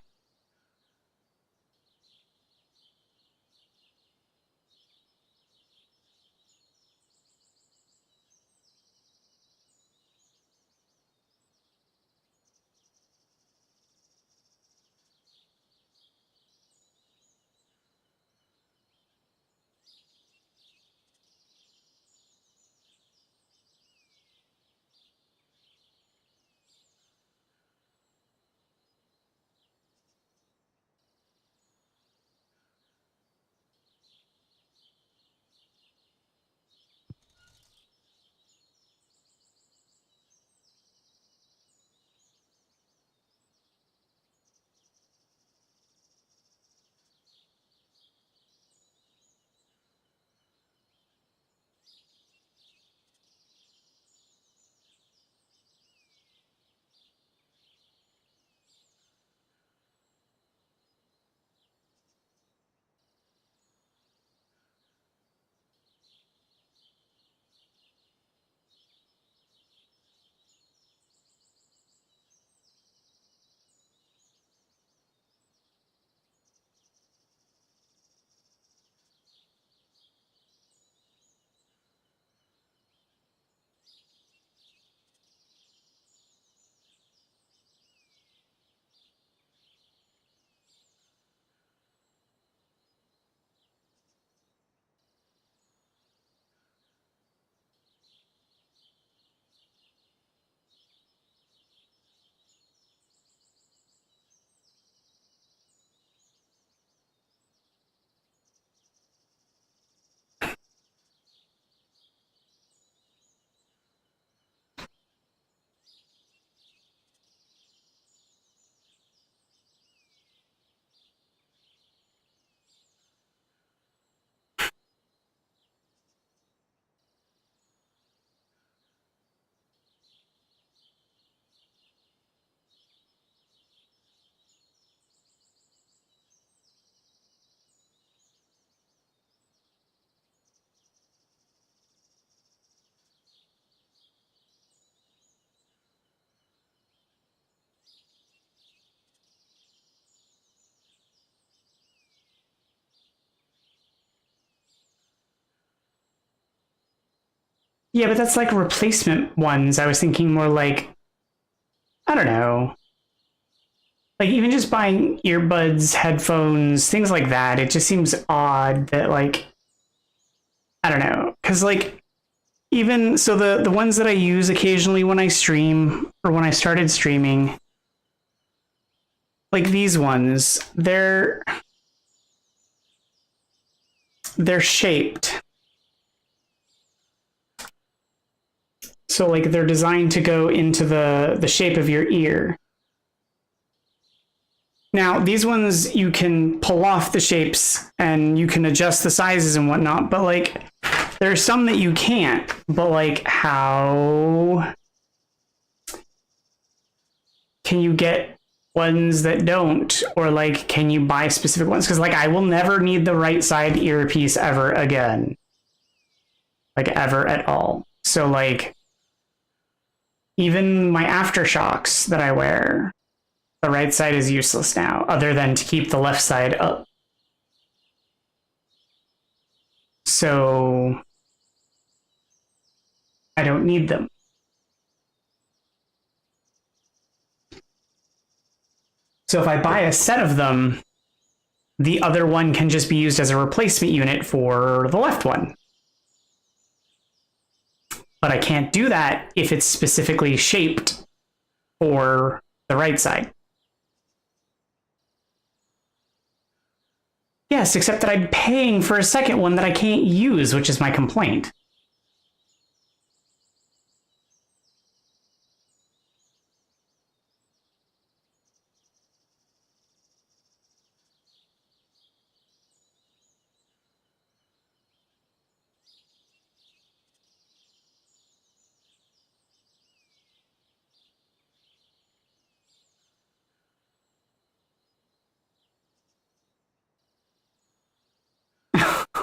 Yeah, but that's like replacement ones. I was thinking more like, I don't know, like even just buying earbuds, headphones, things like that. It just seems odd that like, I don't know, because like even so the ones that I use occasionally when I stream or when I started streaming, like these ones, they're shaped. So like they're designed to go into the shape of your ear. Now, these ones you can pull off the shapes and you can adjust the sizes and whatnot, but like there are some that you can't. But like how can you get ones that don't? Or like can you buy specific ones? Because like I will never need the right side earpiece ever again. Like ever at all. So like even my aftershocks that I wear, the right side is useless now, other than to keep the left side up. So I don't need them. So if I buy a set of them, the other one can just be used as a replacement unit for the left one. But I can't do that if it's specifically shaped for the right side. Yes, except that I'm paying for a second one that I can't use, which is my complaint.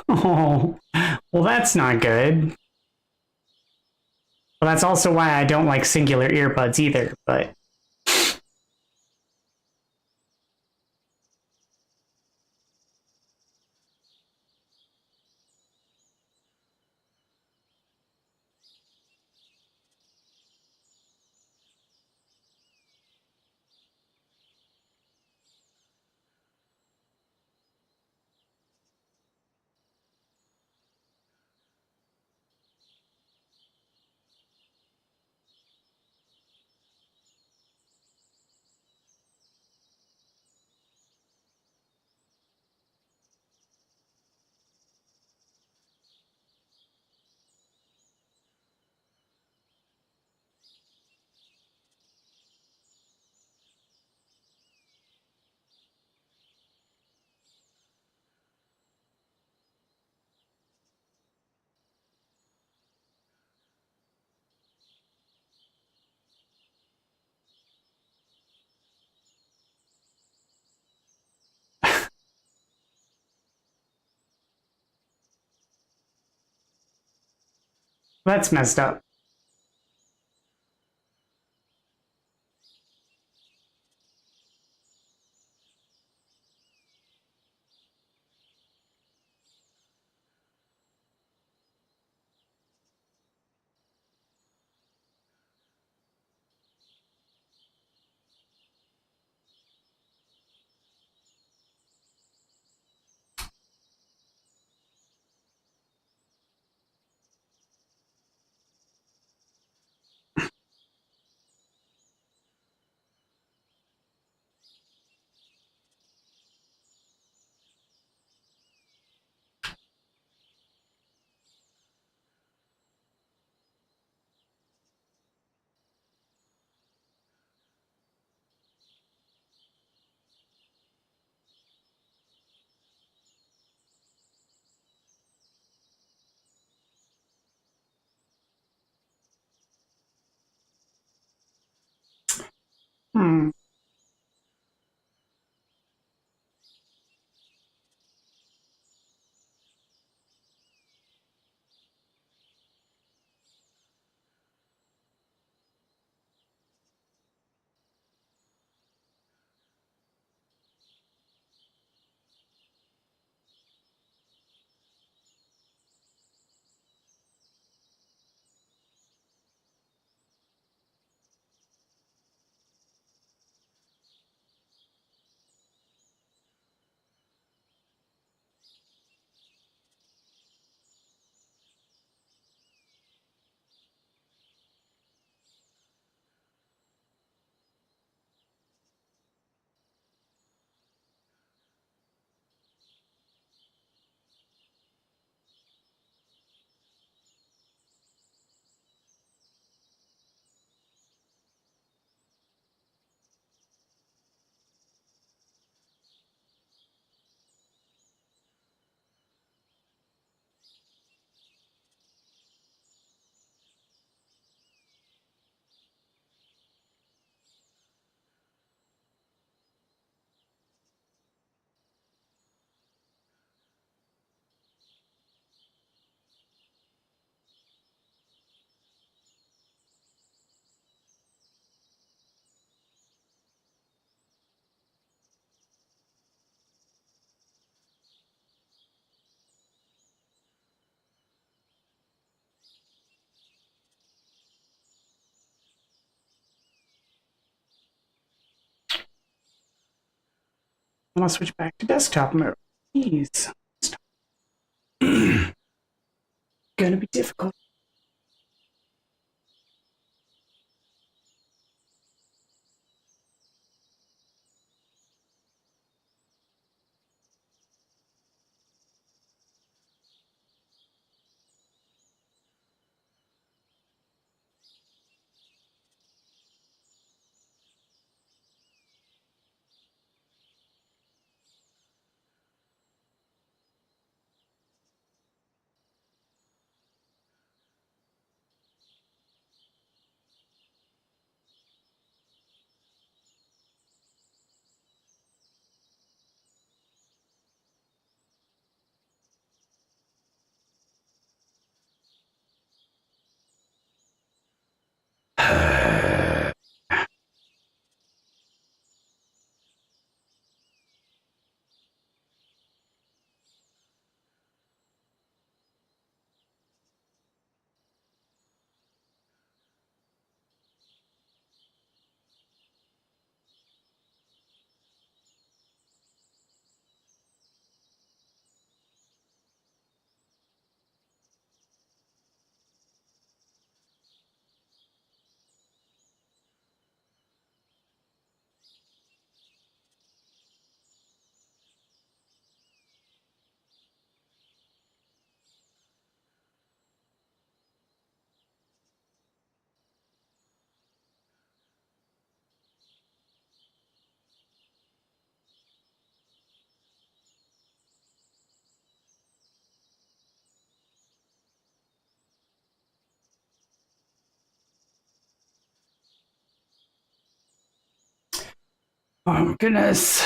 Oh, well, that's not good. Well, that's also why I don't like singular earbuds either, but that's messed up. Hmm. And I'll switch back to desktop mode. Jeez. Gonna be difficult. Oh, goodness.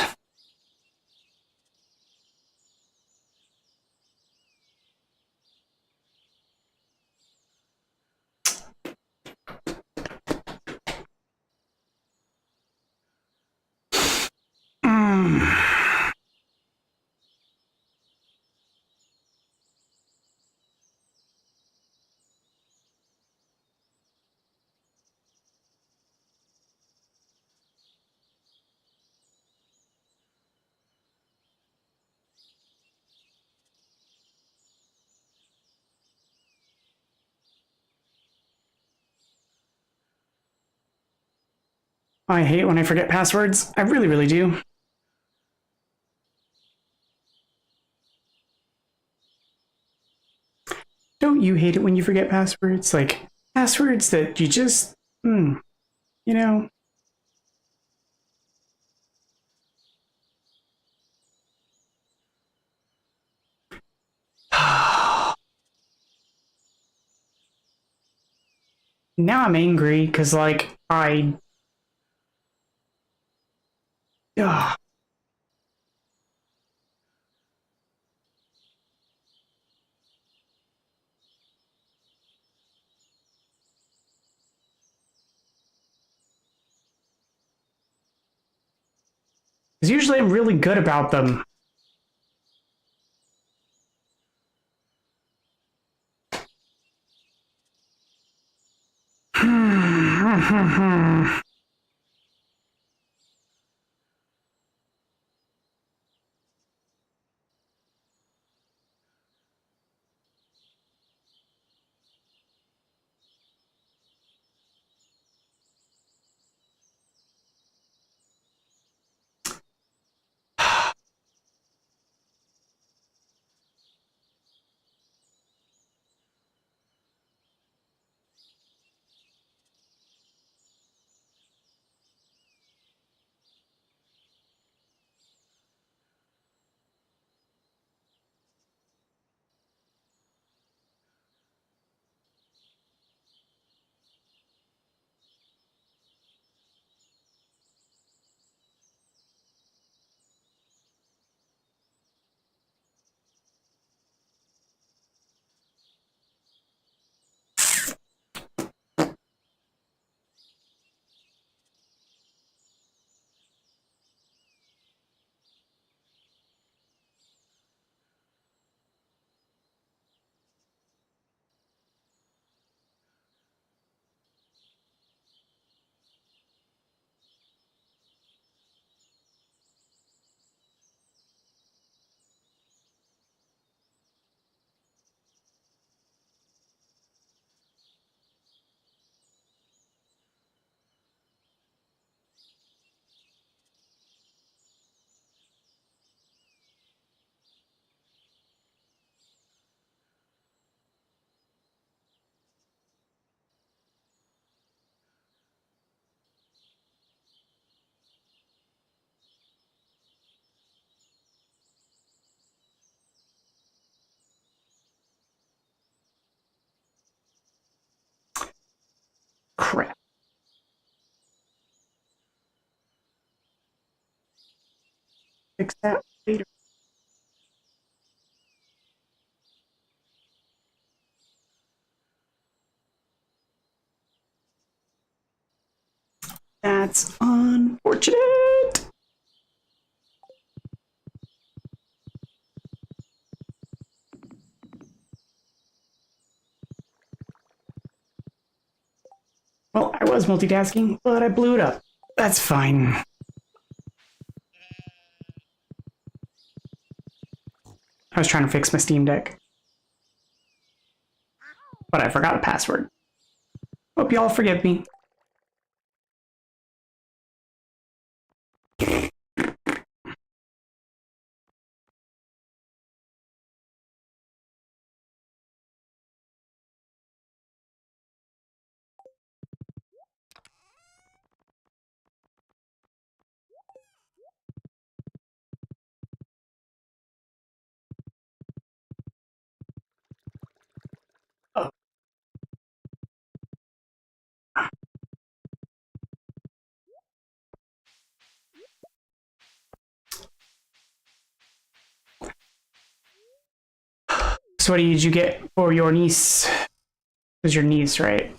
I hate when I forget passwords. I really, really do. Don't you hate it when you forget passwords? Like, passwords that you just, you know? Now I'm angry because, like, ugh. Because usually I'm really good about them. fix that later. That's unfortunate. Well, I was multitasking, but I blew it up. That's fine. I was trying to fix my Steam Deck, but I forgot a password. Hope y'all forgive me. Oh. So what did you get for your niece? It was your niece, right?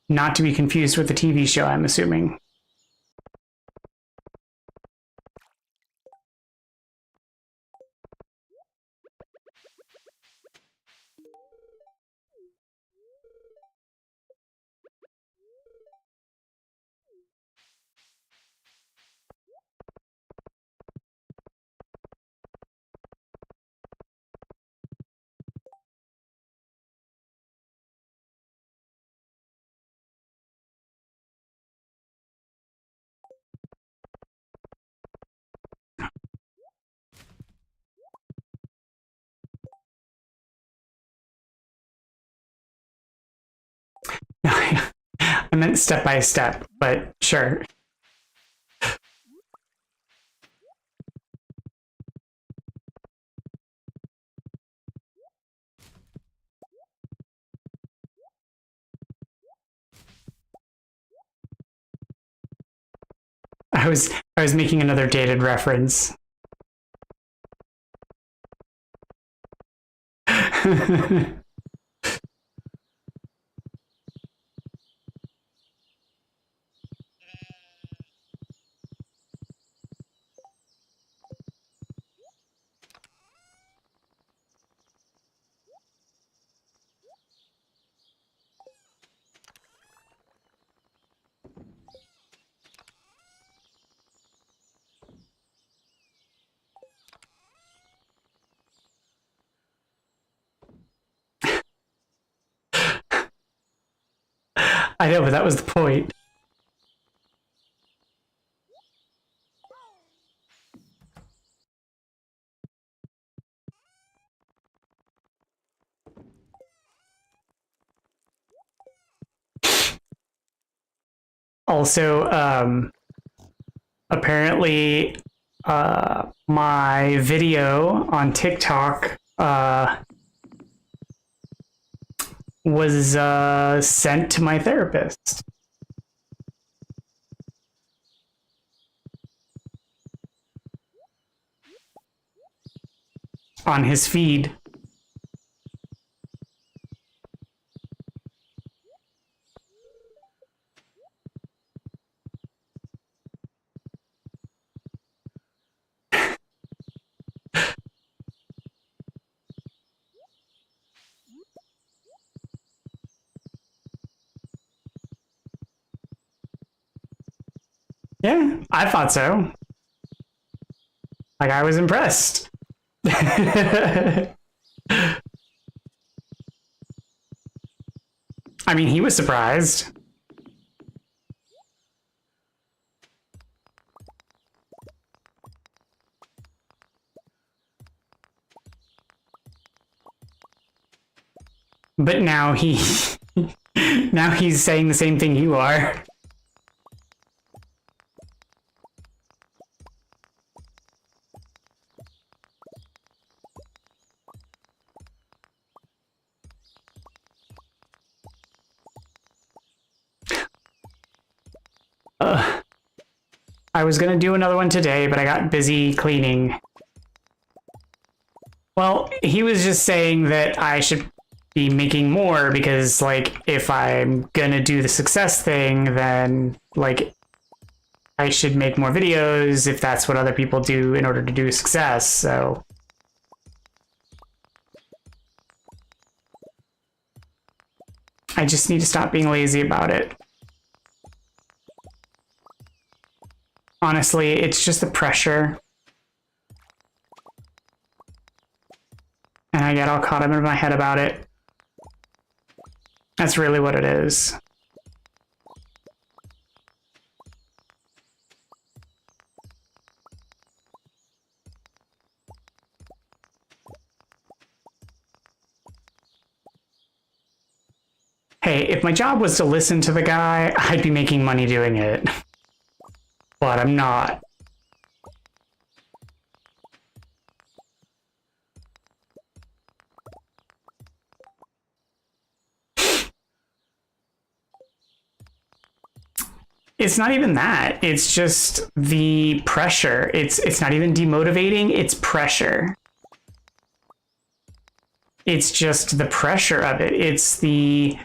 Not to be confused with the TV show, I'm assuming. I meant step by step, but sure. I was making another dated reference. I know, but that was the point. also, apparently, my video on TikTok was sent to my therapist. On his feed. Yeah, I thought so. Like, I was impressed. I mean, he was surprised. But now now he's saying the same thing you are. I was gonna do another one today, but I got busy cleaning. Well, he was just saying that I should be making more because, like, if I'm gonna do the success thing, then, like, I should make more videos if that's what other people do in order to do success, so... I just need to stop being lazy about it. Honestly, it's just the pressure. And I get all caught up in my head about it. That's really what it is. Hey, if my job was to listen to the guy, I'd be making money doing it. But I'm not. It's not even that. It's just the pressure. It's not even demotivating, it's pressure. It's just the pressure of it. It's the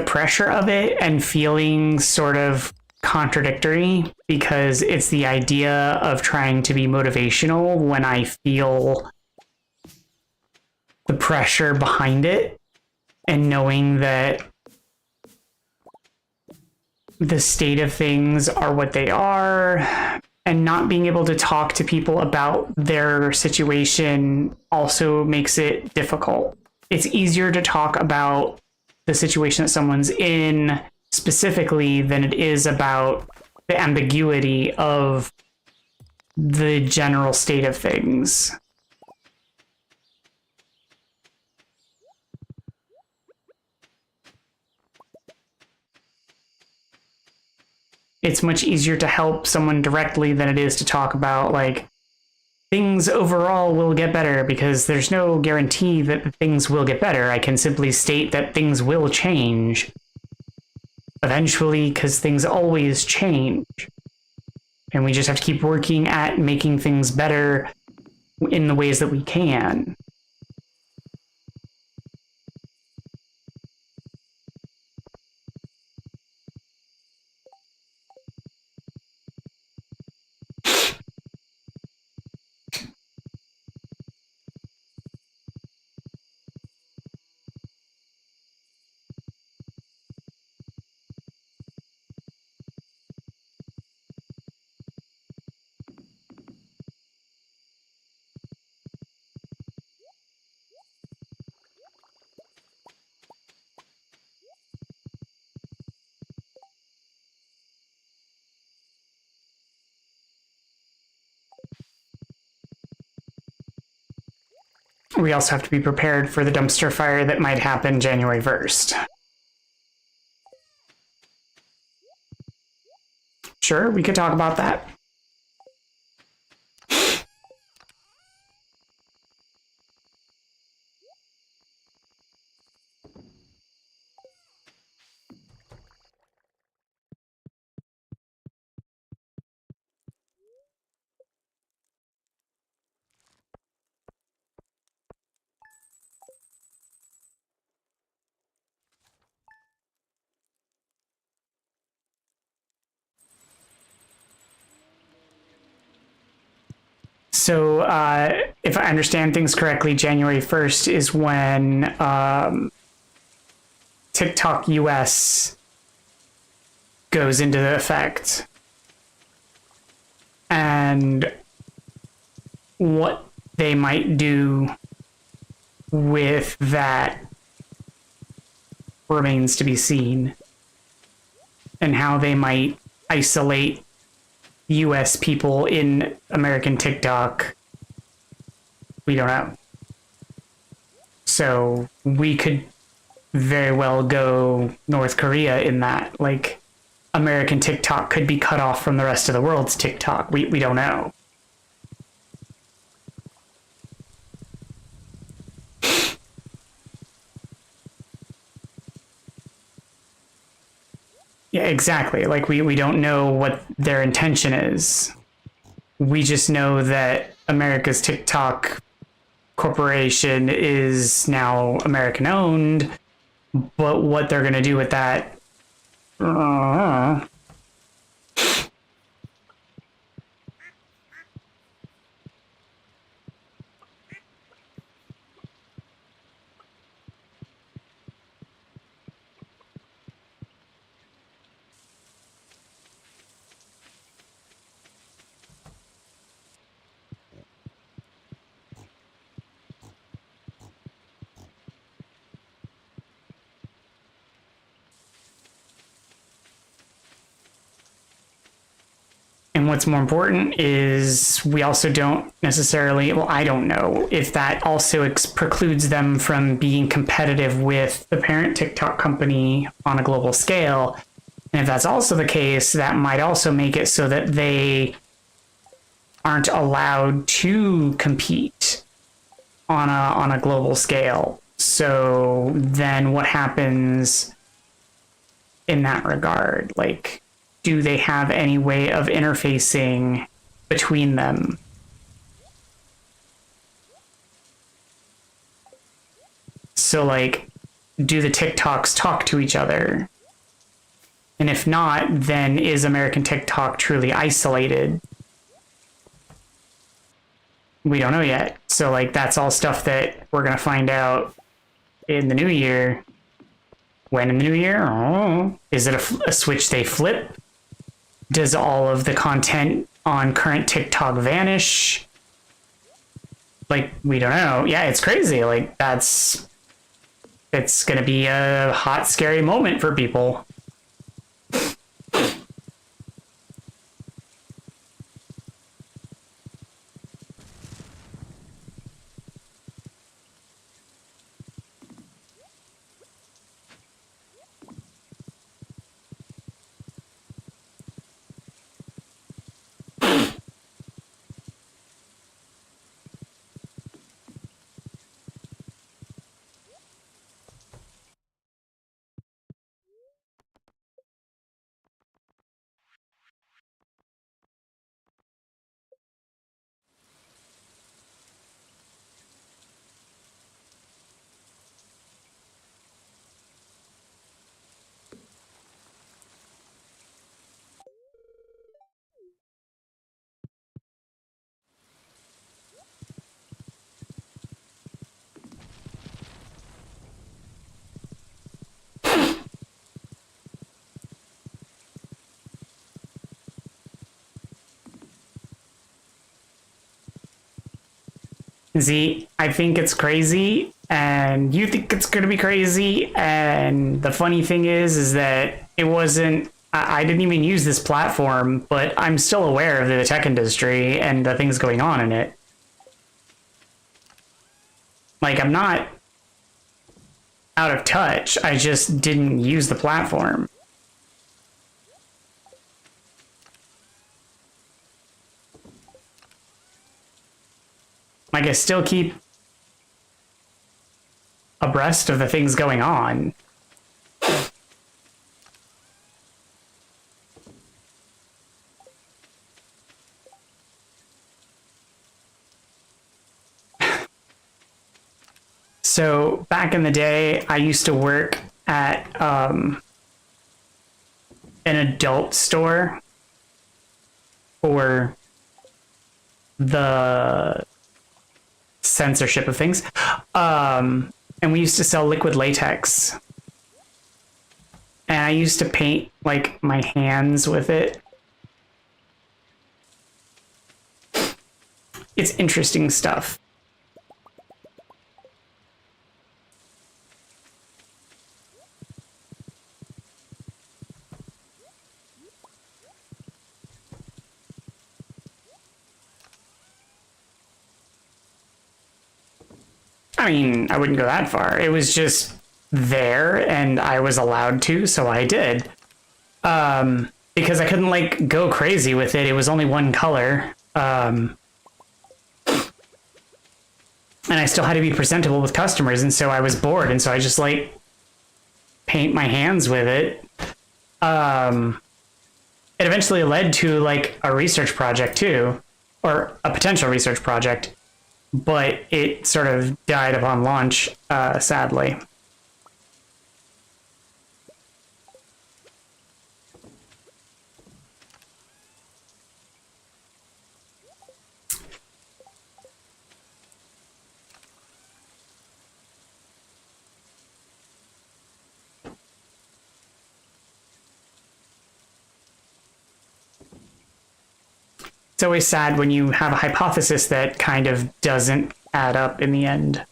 pressure of it and feeling sort of contradictory because it's the idea of trying to be motivational when I feel the pressure behind it and knowing that the state of things are what they are and not being able to talk to people about their situation also makes it difficult. It's easier to talk about the situation that someone's in specifically than it is about the ambiguity of the general state of things. It's much easier to help someone directly than it is to talk about, like, things overall will get better, because there's no guarantee that things will get better. I can simply state that things will change eventually, because things always change. And we just have to keep working at making things better in the ways that we can. We also have to be prepared for the dumpster fire that might happen January 1st. Sure, we could talk about that. So, if I understand things correctly, January 1st is when TikTok US goes into effect. And what they might do with that remains to be seen. And how they might isolate US people in American TikTok, we don't know. So we could very well go North Korea in that. Like, American TikTok could be cut off from the rest of the world's TikTok. We don't know. Yeah, exactly. Like, we don't know what their intention is. We just know that America's TikTok corporation is now American owned, but what they're going to do with that, and what's more important is we also don't necessarily, well, I don't know if that also precludes them from being competitive with the parent TikTok company on a global scale. And if that's also the case, that might also make it so that they aren't allowed to compete on a global scale. So then what happens in that regard? Like, do they have any way of interfacing between them? So, like, do the TikToks talk to each other? And if not, then is American TikTok truly isolated? We don't know yet. So, like, that's all stuff that we're going to find out in the new year. When in the new year? Oh, is it a switch they flip? Does all of the content on current TikTok vanish? Like, we don't know. Yeah, it's crazy. Like, it's going to be a hot, scary moment for people. Z, I think it's crazy, and you think it's going to be crazy, and the funny thing is that it wasn't, I didn't even use this platform, but I'm still aware of the tech industry and the things going on in it. Like, I'm not out of touch, I just didn't use the platform. Like, I still keep abreast of the things going on. So back in the day, I used to work at an adult store for the censorship of things. And we used to sell liquid latex. And I used to paint like my hands with it. It's interesting stuff. I mean, I wouldn't go that far. It was just there and I was allowed to, so I did. Because I couldn't like go crazy with it. It was only one color. And I still had to be presentable with customers, and so I was bored, and so I just like paint my hands with it. It eventually led to like a research project too, or a potential research project, but it sort of died upon launch, sadly. It's always sad when you have a hypothesis that kind of doesn't add up in the end.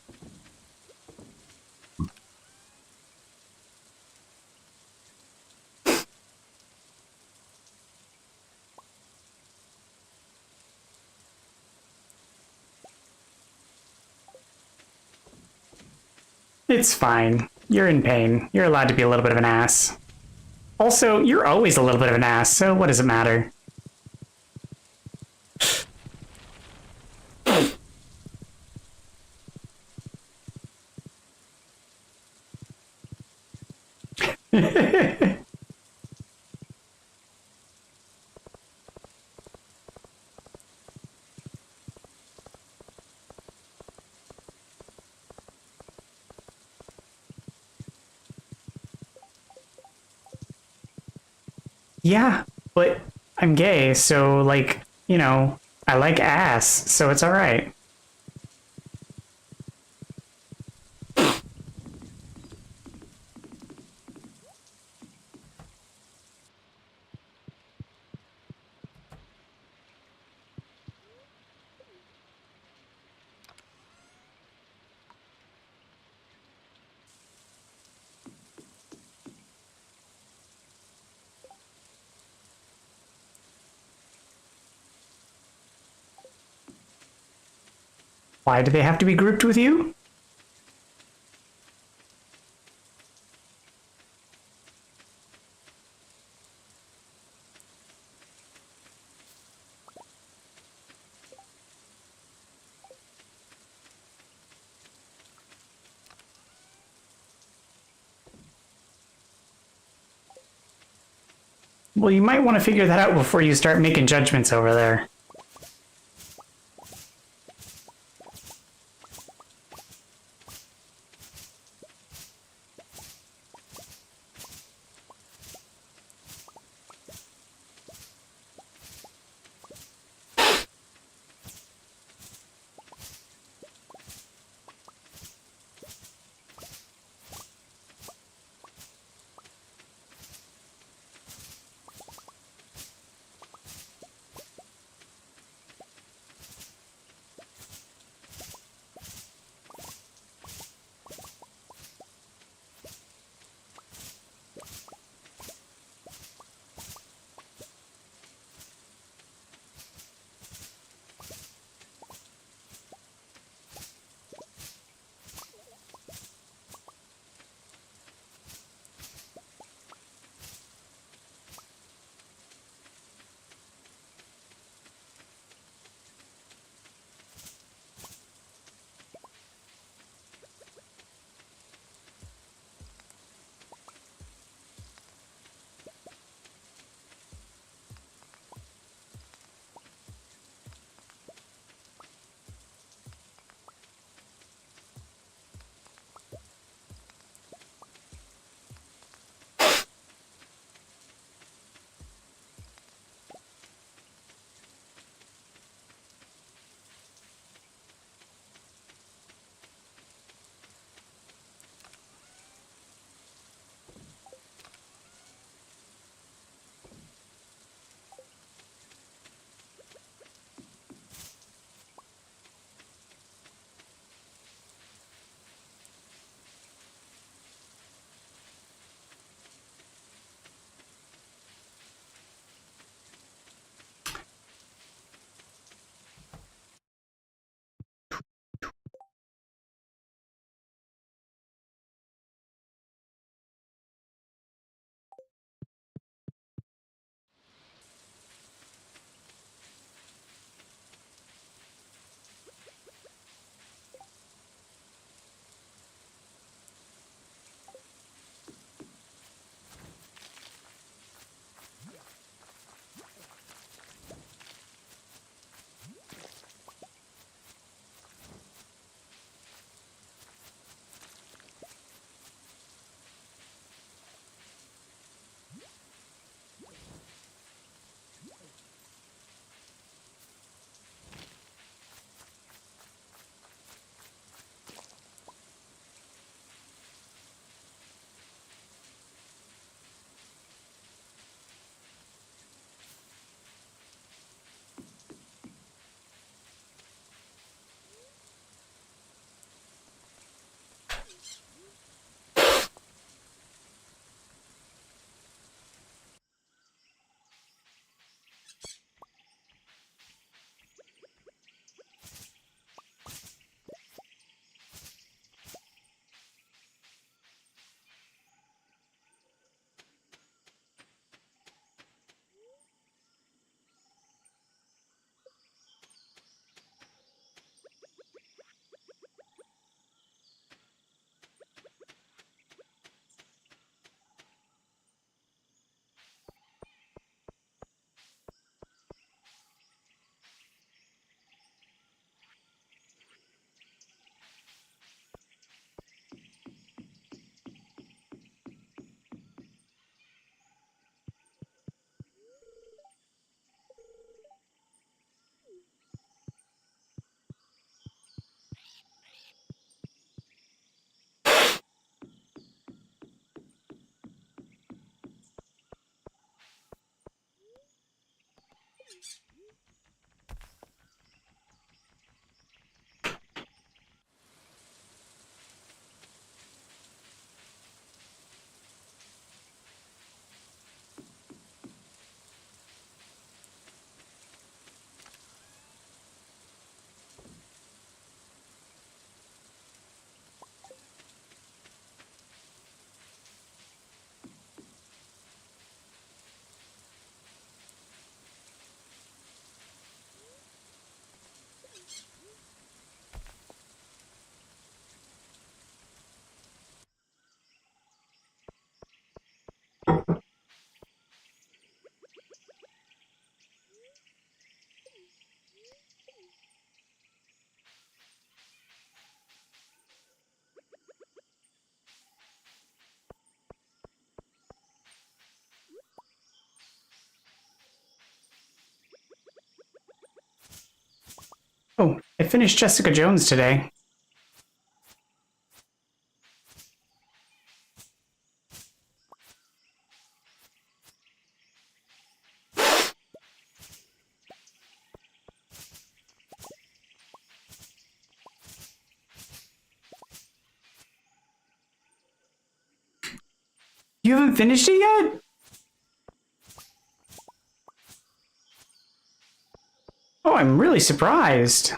It's fine. You're in pain. You're allowed to be a little bit of an ass. Also, you're always a little bit of an ass, so what does it matter? Yeah, but I'm gay, so like, you know, I like ass, so it's all right. Why do they have to be grouped with you? Well, you might want to figure that out before you start making judgments over there. I finished Jessica Jones today. You haven't finished it yet? Oh, I'm really surprised.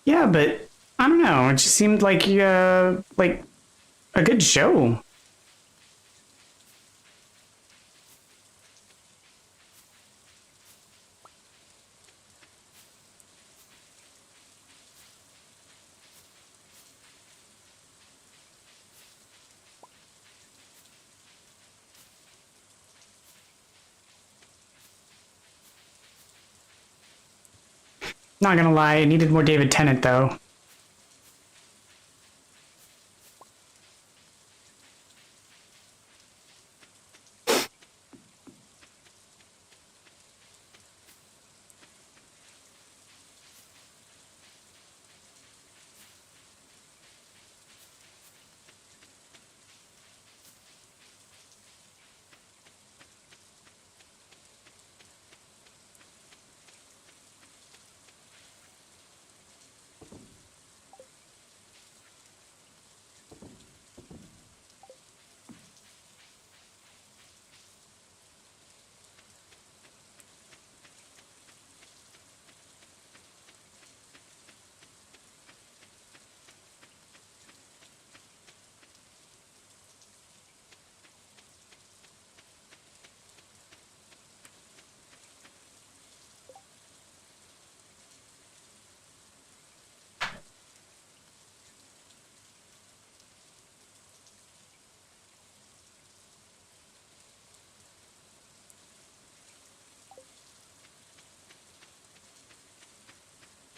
Yeah, but I don't know. It just seemed like a good show. Not gonna lie, it needed more David Tennant though.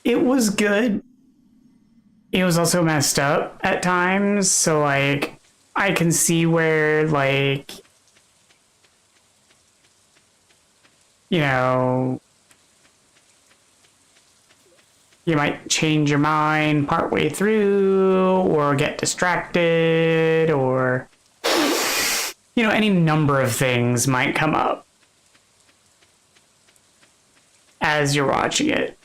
It was good. It was also messed up at times, so like I can see where like you know you might change your mind partway through or get distracted or any number of things might come up as you're watching it.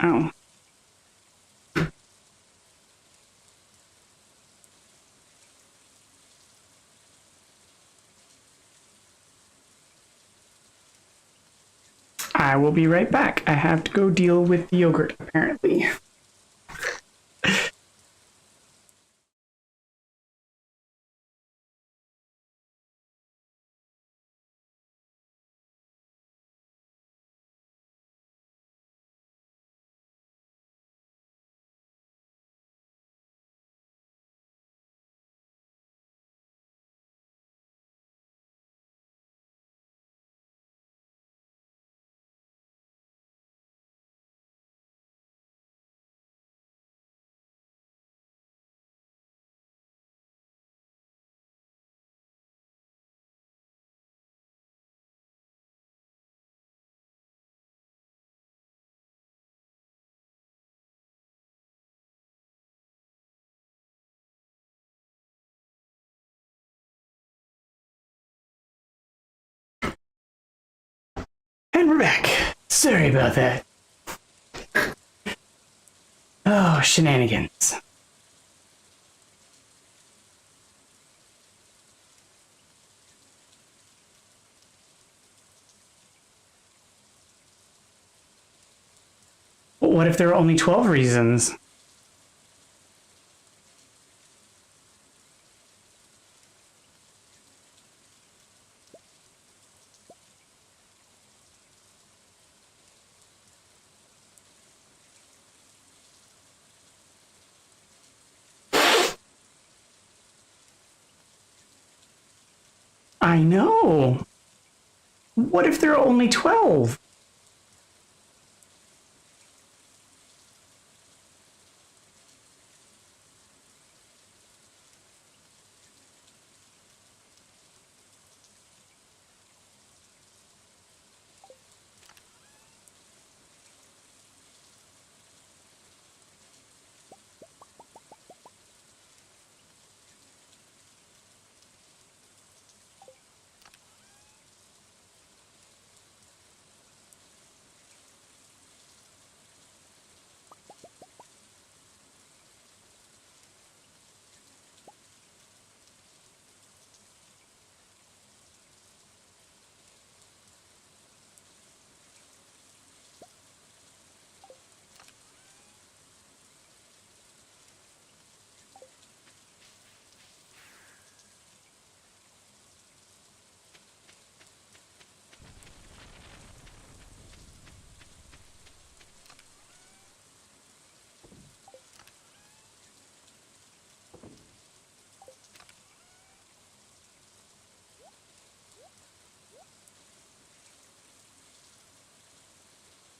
Oh. I will be right back. I have to go deal with the yogurt, apparently. And we're back. Sorry about that. Oh, shenanigans. What if there are only 12 reasons? I know. What if there are only 12?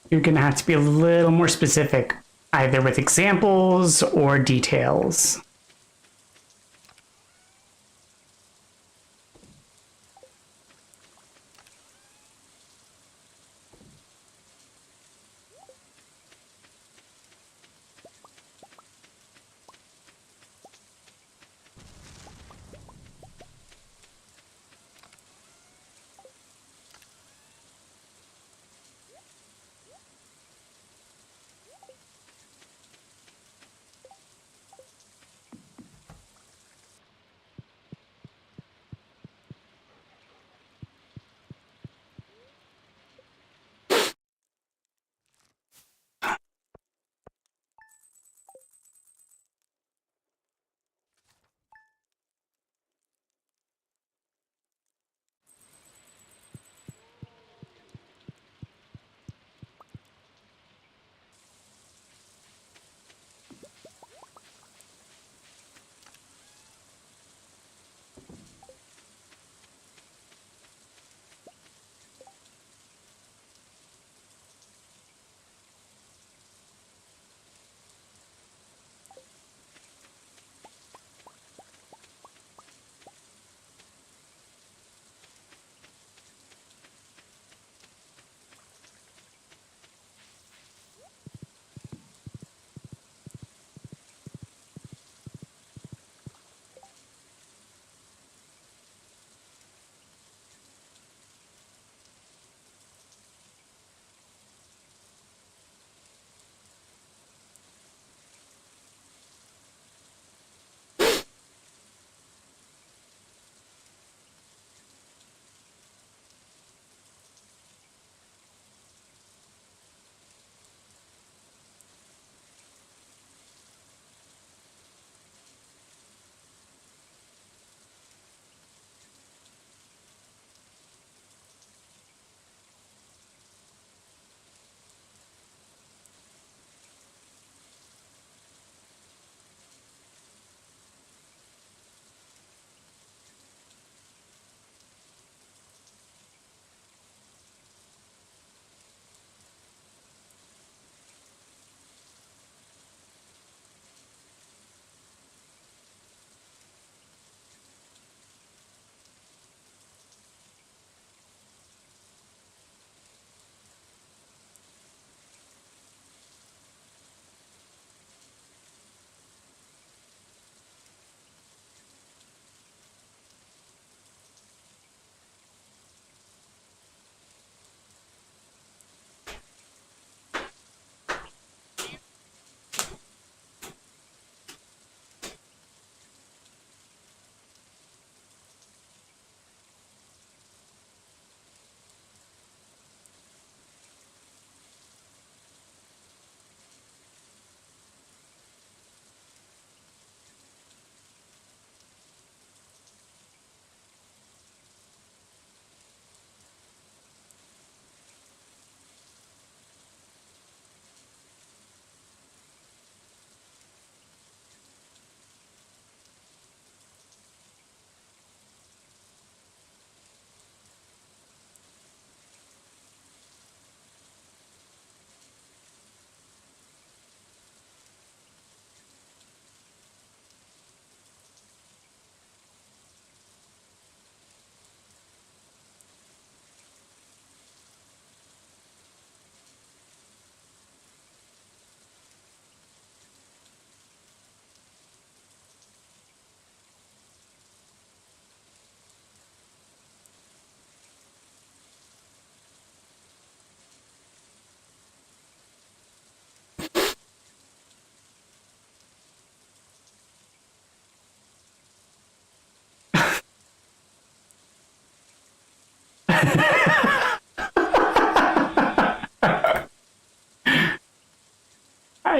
You're going to have to be a little more specific, either with examples or details.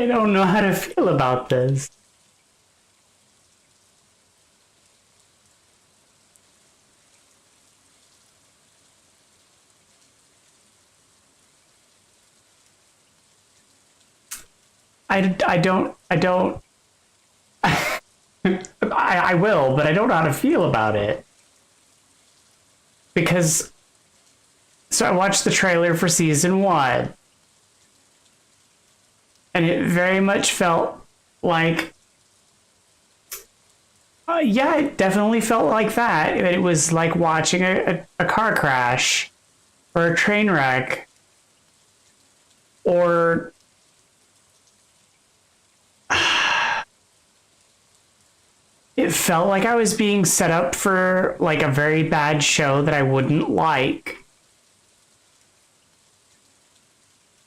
I don't know how to feel about this. I don't, I will, but I don't know how to feel about it. Because, so I watched the trailer for season 1, and it very much felt like, yeah, it definitely felt like that. It was like watching a car crash, or a train wreck, or it felt like I was being set up for like a very bad show that I wouldn't like.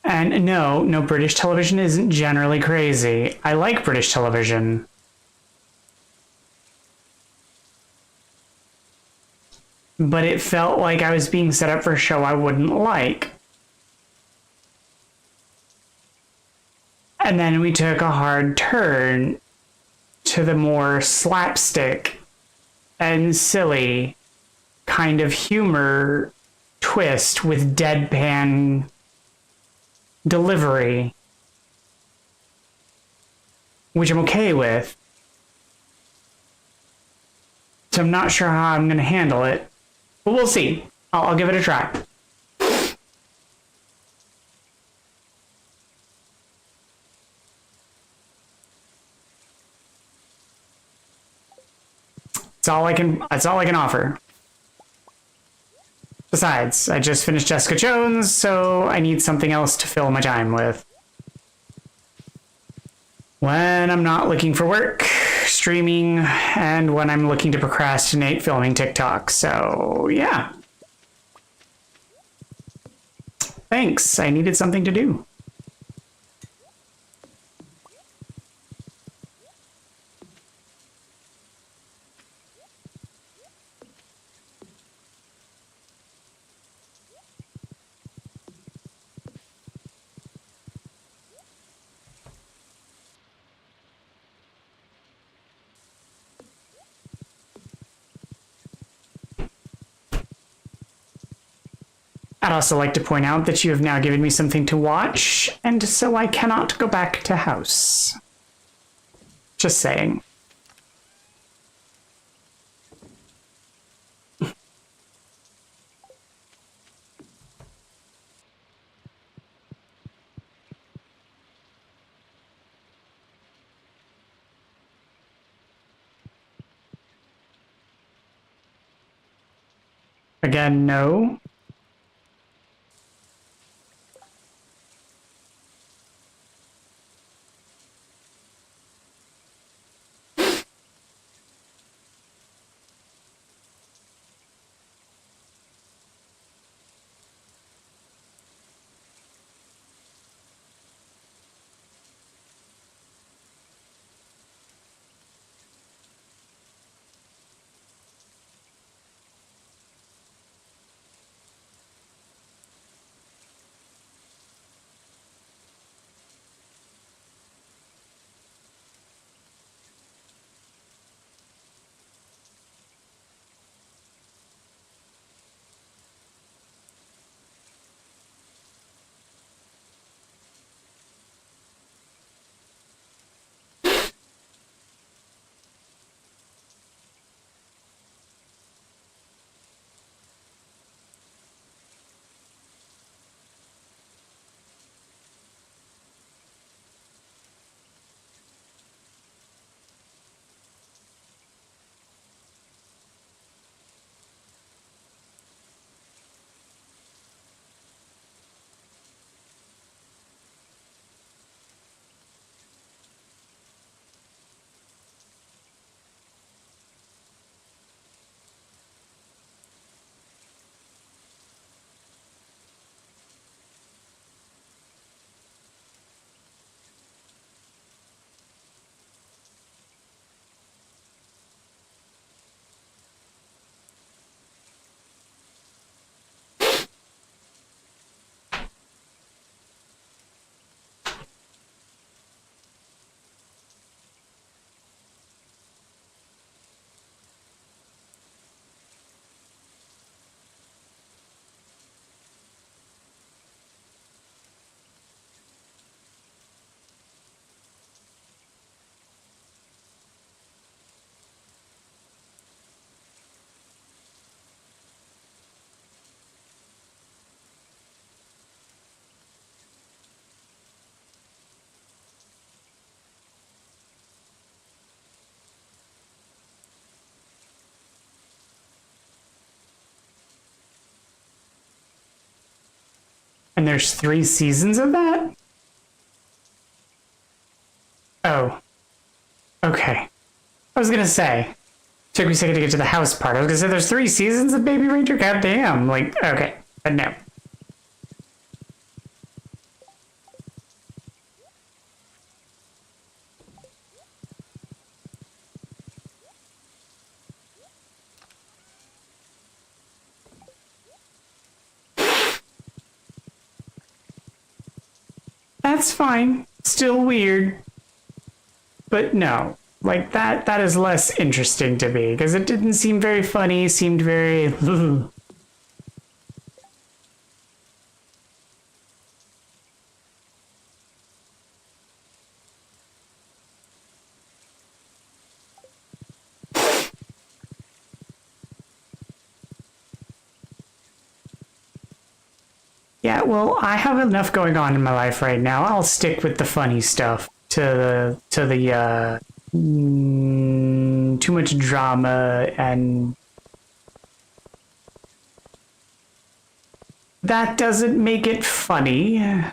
And no, British television isn't generally crazy. I like British television. But it felt like I was being set up for a show I wouldn't like. And then we took a hard turn to the more slapstick and silly kind of humor twist with deadpan delivery, which I'm okay with. So I'm not sure how I'm going to handle it, but we'll see. I'll give it a try. That's all I can offer. Besides, I just finished Jessica Jones, so I need something else to fill my time with. When I'm not looking for work, streaming, and when I'm looking to procrastinate filming TikTok. So, yeah. Thanks. I needed something to do. I'd also like to point out that you have now given me something to watch, and so I cannot go back to house. Just saying. Again, no. And there's 3 seasons of that? Oh. Okay. I was gonna say. Took me a second to get to the house part. I was gonna say there's 3 seasons of Baby Ranger? Goddamn. Like, okay. But no. That's fine. Still weird. But no. Like, that is less interesting to me, because it didn't seem very funny, it seemed very... Yeah, well, I have enough going on in my life right now. I'll stick with the funny stuff to the too much drama, and that doesn't make it funny.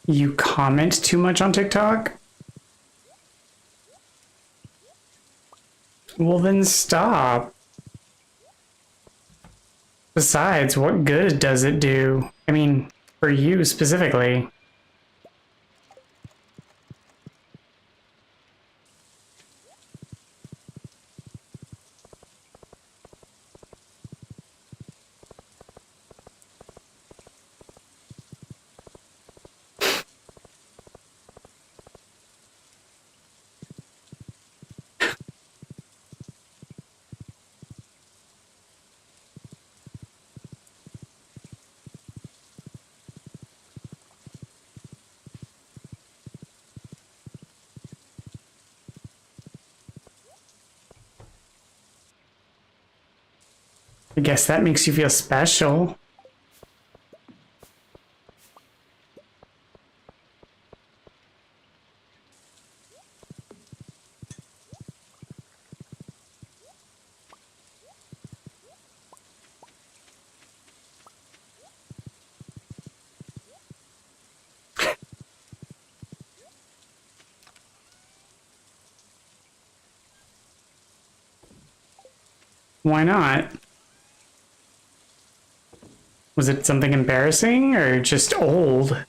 You comment too much on TikTok? Well, then stop. Besides, what good does it do? I mean, for you specifically. I guess that makes you feel special. Why not? Was it something embarrassing or just old?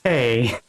Hey.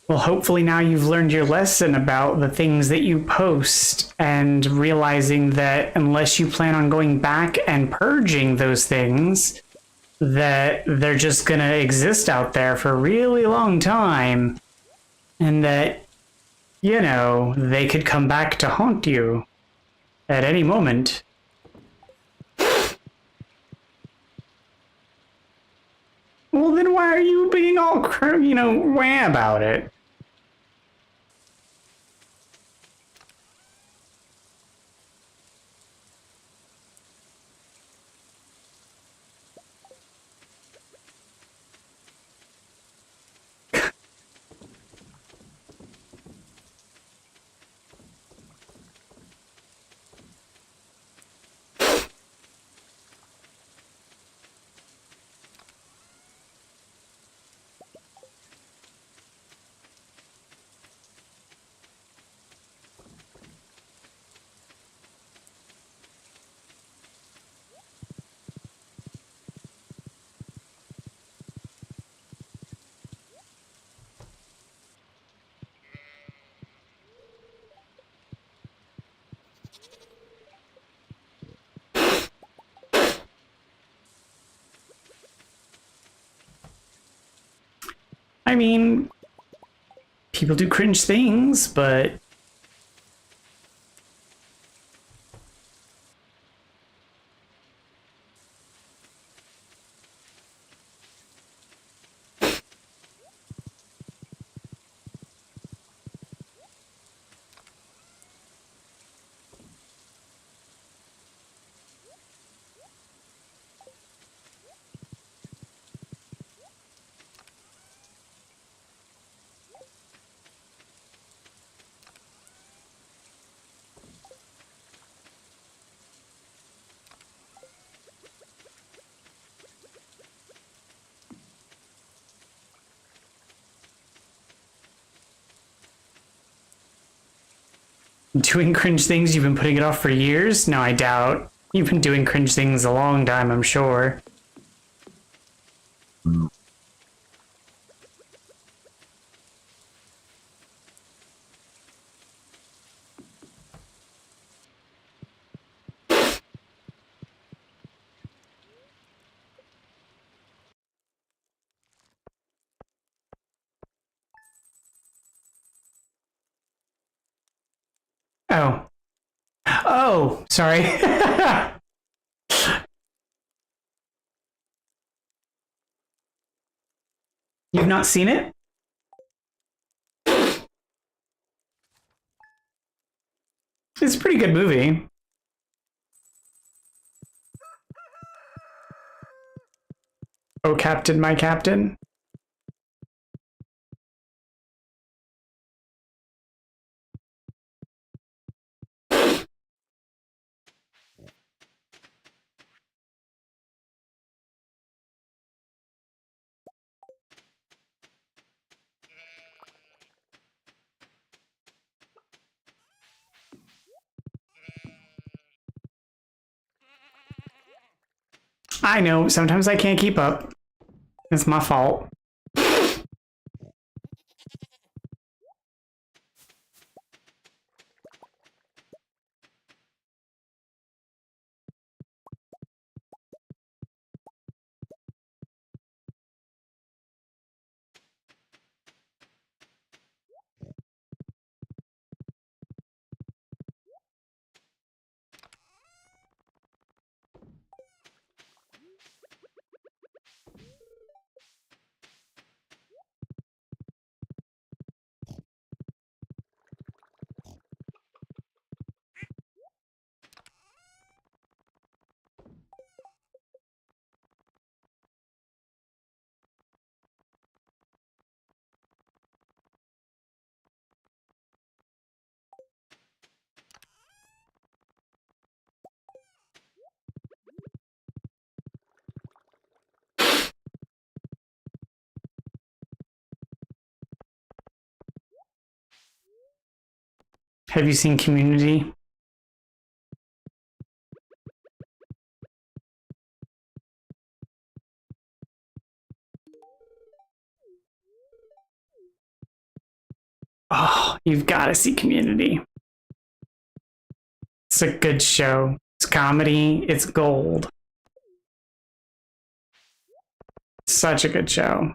Well, hopefully now you've learned your lesson about the things that you post and realizing that unless you plan on going back and purging those things, that they're just gonna exist out there for a really long time. And that, you know, they could come back to haunt you at any moment. Well, then why are you being all, wah about it? I mean, people do cringe things, but doing cringe things, you've been putting it off for years? No, I doubt. You've been doing cringe things a long time, I'm sure. Oh. Oh, sorry. You've not seen it? It's a pretty good movie. Oh, Captain, my Captain. I know, sometimes I can't keep up. It's my fault. Have you seen Community? Oh, you've got to see Community. It's a good show. It's comedy. It's gold. Such a good show.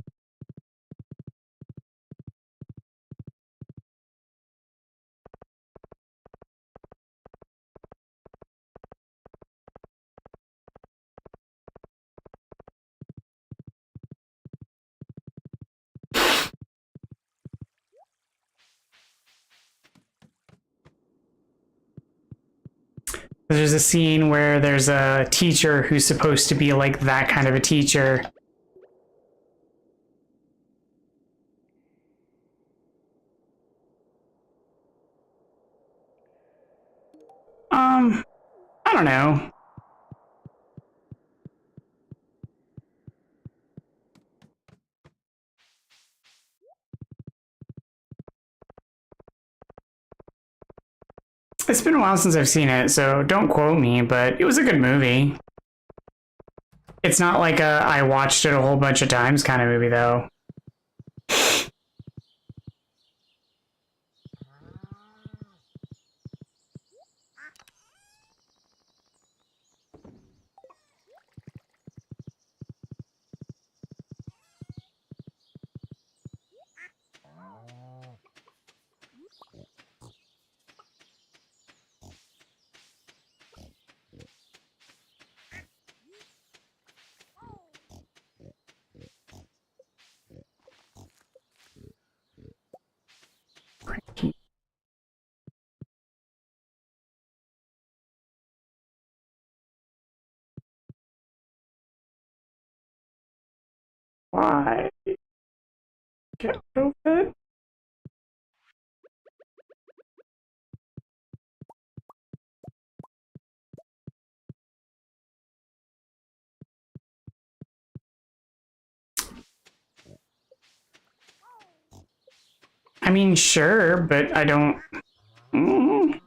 There's a scene where there's a teacher who's supposed to be like that kind of a teacher. I don't know. It's been a while since I've seen it, so don't quote me, but it was a good movie. It's not like a I watched it a whole bunch of times kind of movie, though. Why? Get open? I mean, sure, but I don't. Mm.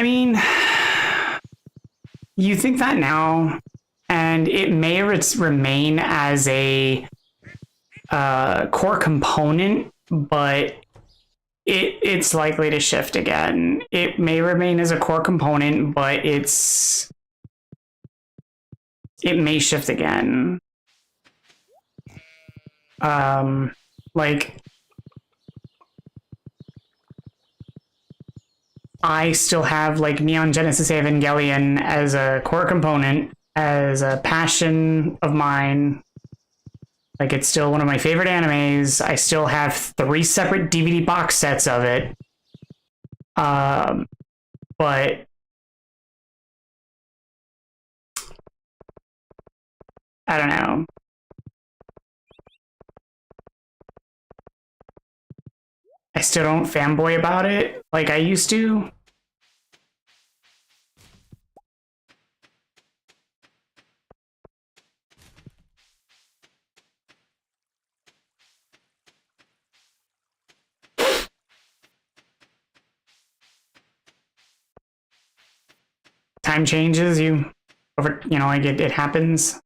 mean, you think that now, and it may remain as a core component, but it's likely to shift again. It may remain as a core component, but it may shift again. Like, I still have like Neon Genesis Evangelion as a core component, as a passion of mine. Like, it's still one of my favorite animes. I still have 3 separate DVD box sets of it. But I don't know. I still don't fanboy about it like I used to. Time changes, like it happens.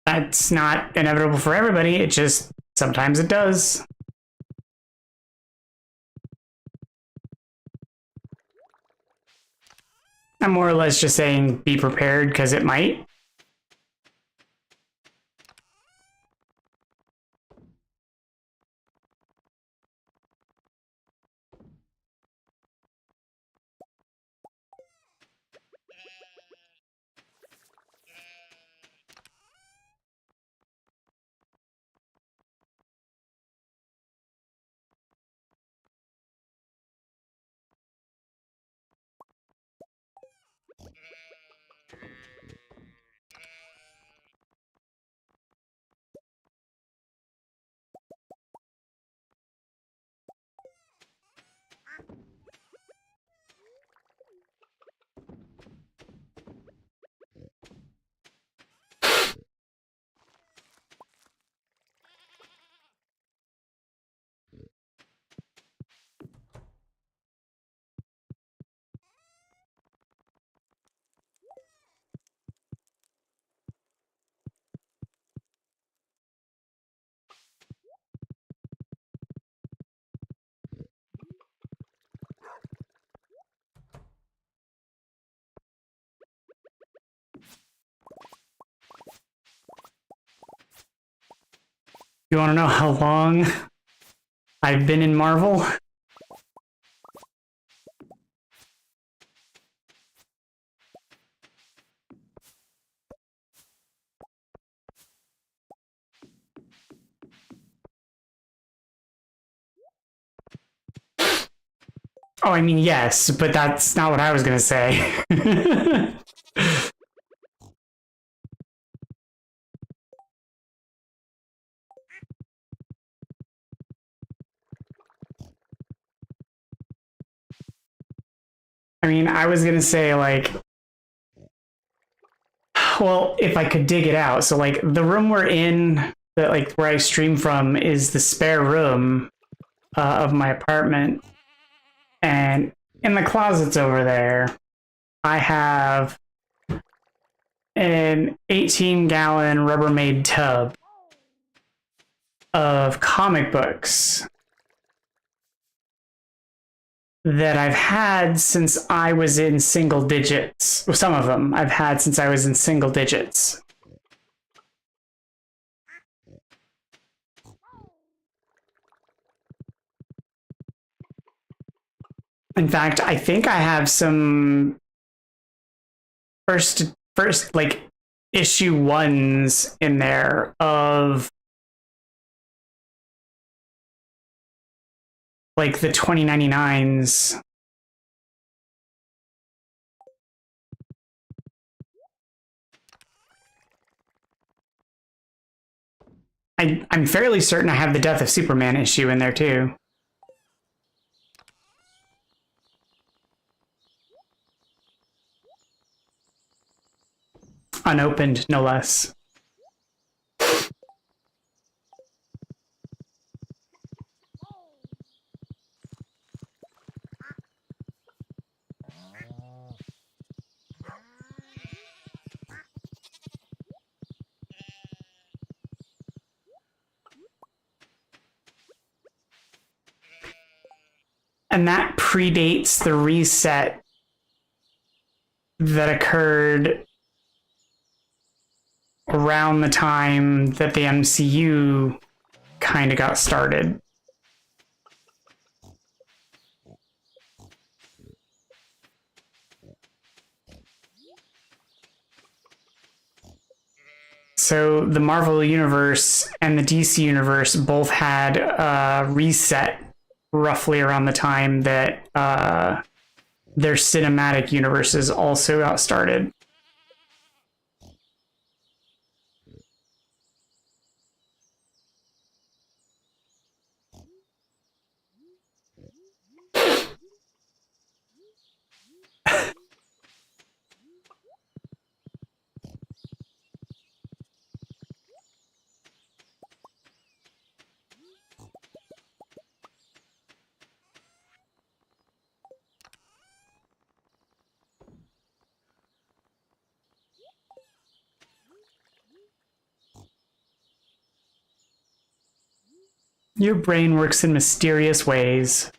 That's not inevitable for everybody. It just sometimes it does. I'm more or less just saying be prepared because it might. You want to know how long I've been in Marvel? Oh, I mean, yes, but that's not what I was gonna say. I mean, I was gonna say, like, well, if I could dig it out. So, like, the room we're in, like, where I stream from, is the spare room of my apartment. And in the closets over there, I have an 18-gallon Rubbermaid tub of comic books that I've had since I was in single digits. Well, some of them I've had since I was in single digits. In fact, I think I have some first like issue ones in there of like the 2099s. I'm fairly certain I have the Death of Superman issue in there too. Unopened, no less. And that predates the reset that occurred around the time that the MCU kind of got started. So the Marvel Universe and the DC Universe both had a reset roughly around the time that their cinematic universes also got started. Your brain works in mysterious ways.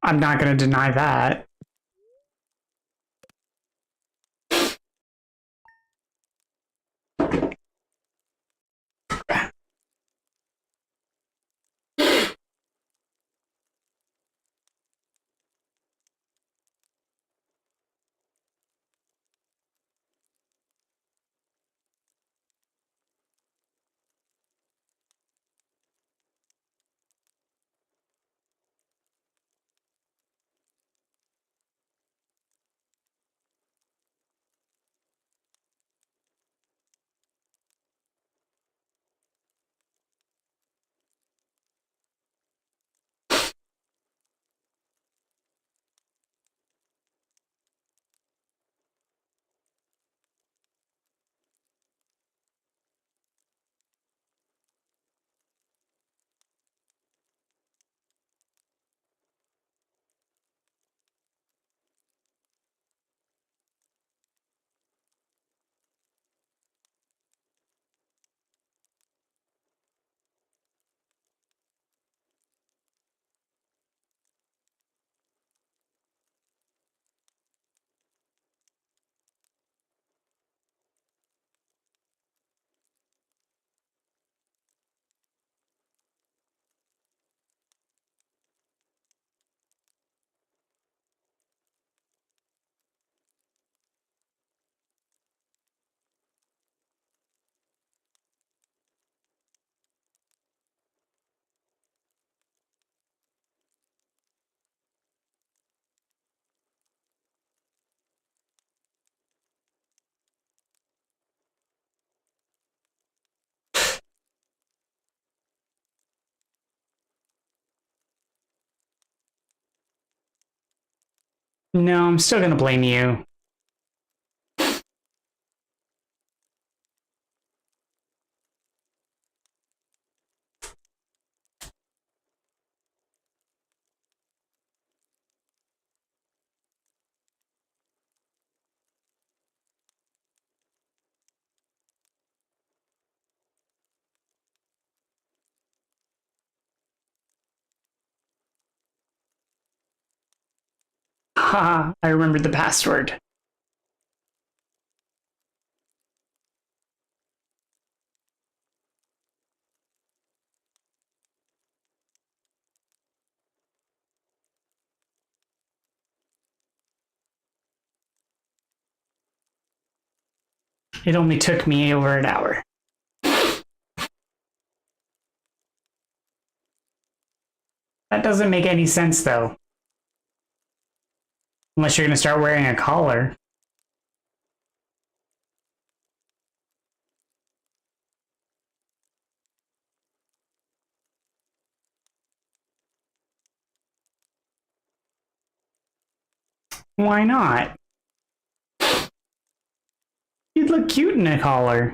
I'm not going to deny that. No, I'm still going to blame you. Haha, I remembered the password. It only took me over an hour. That doesn't make any sense, though. Unless you're going to start wearing a collar. Why not? He'd look cute in a collar.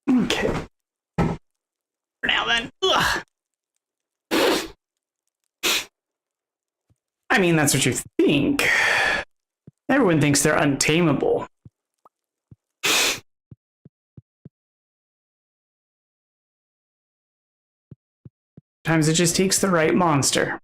Okay. For now then. Ugh. I mean, that's what you think. Everyone thinks they're untamable. Sometimes it just takes the right monster.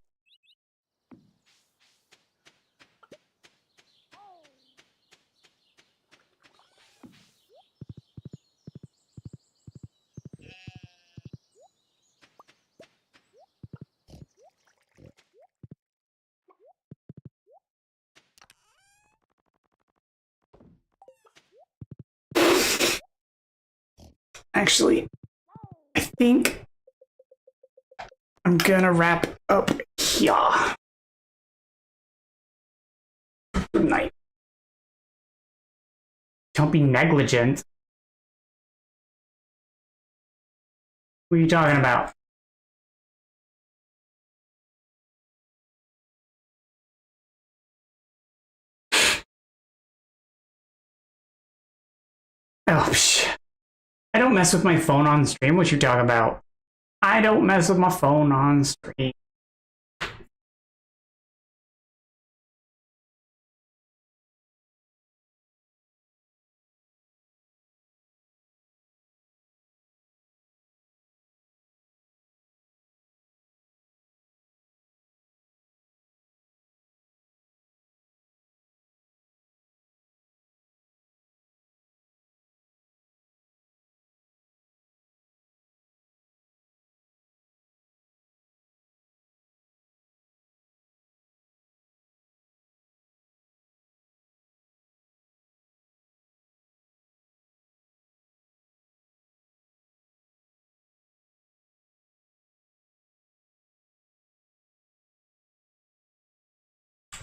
Actually, I think I'm gonna wrap up here. Good night. Don't be negligent. What are you talking about? Oh, psh. I don't mess with my phone on stream. What you talking about? I don't mess with my phone on stream.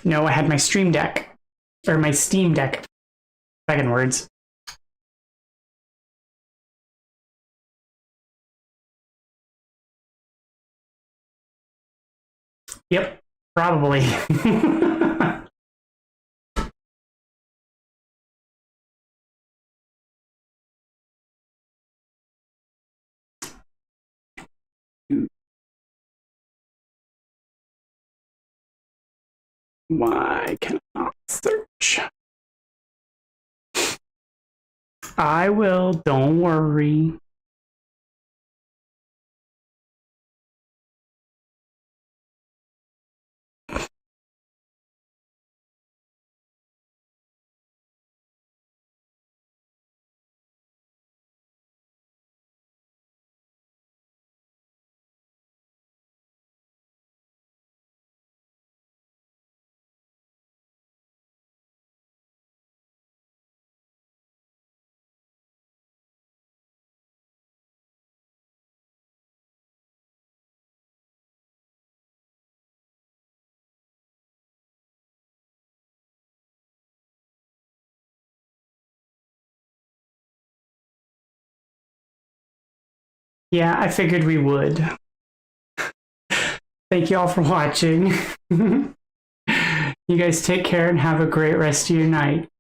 No, I had my stream deck. Or my Steam Deck. Second words. Yep, probably. Why can I not search? I will, don't worry. Yeah, I figured we would. Thank you all for watching. You guys take care and have a great rest of your night.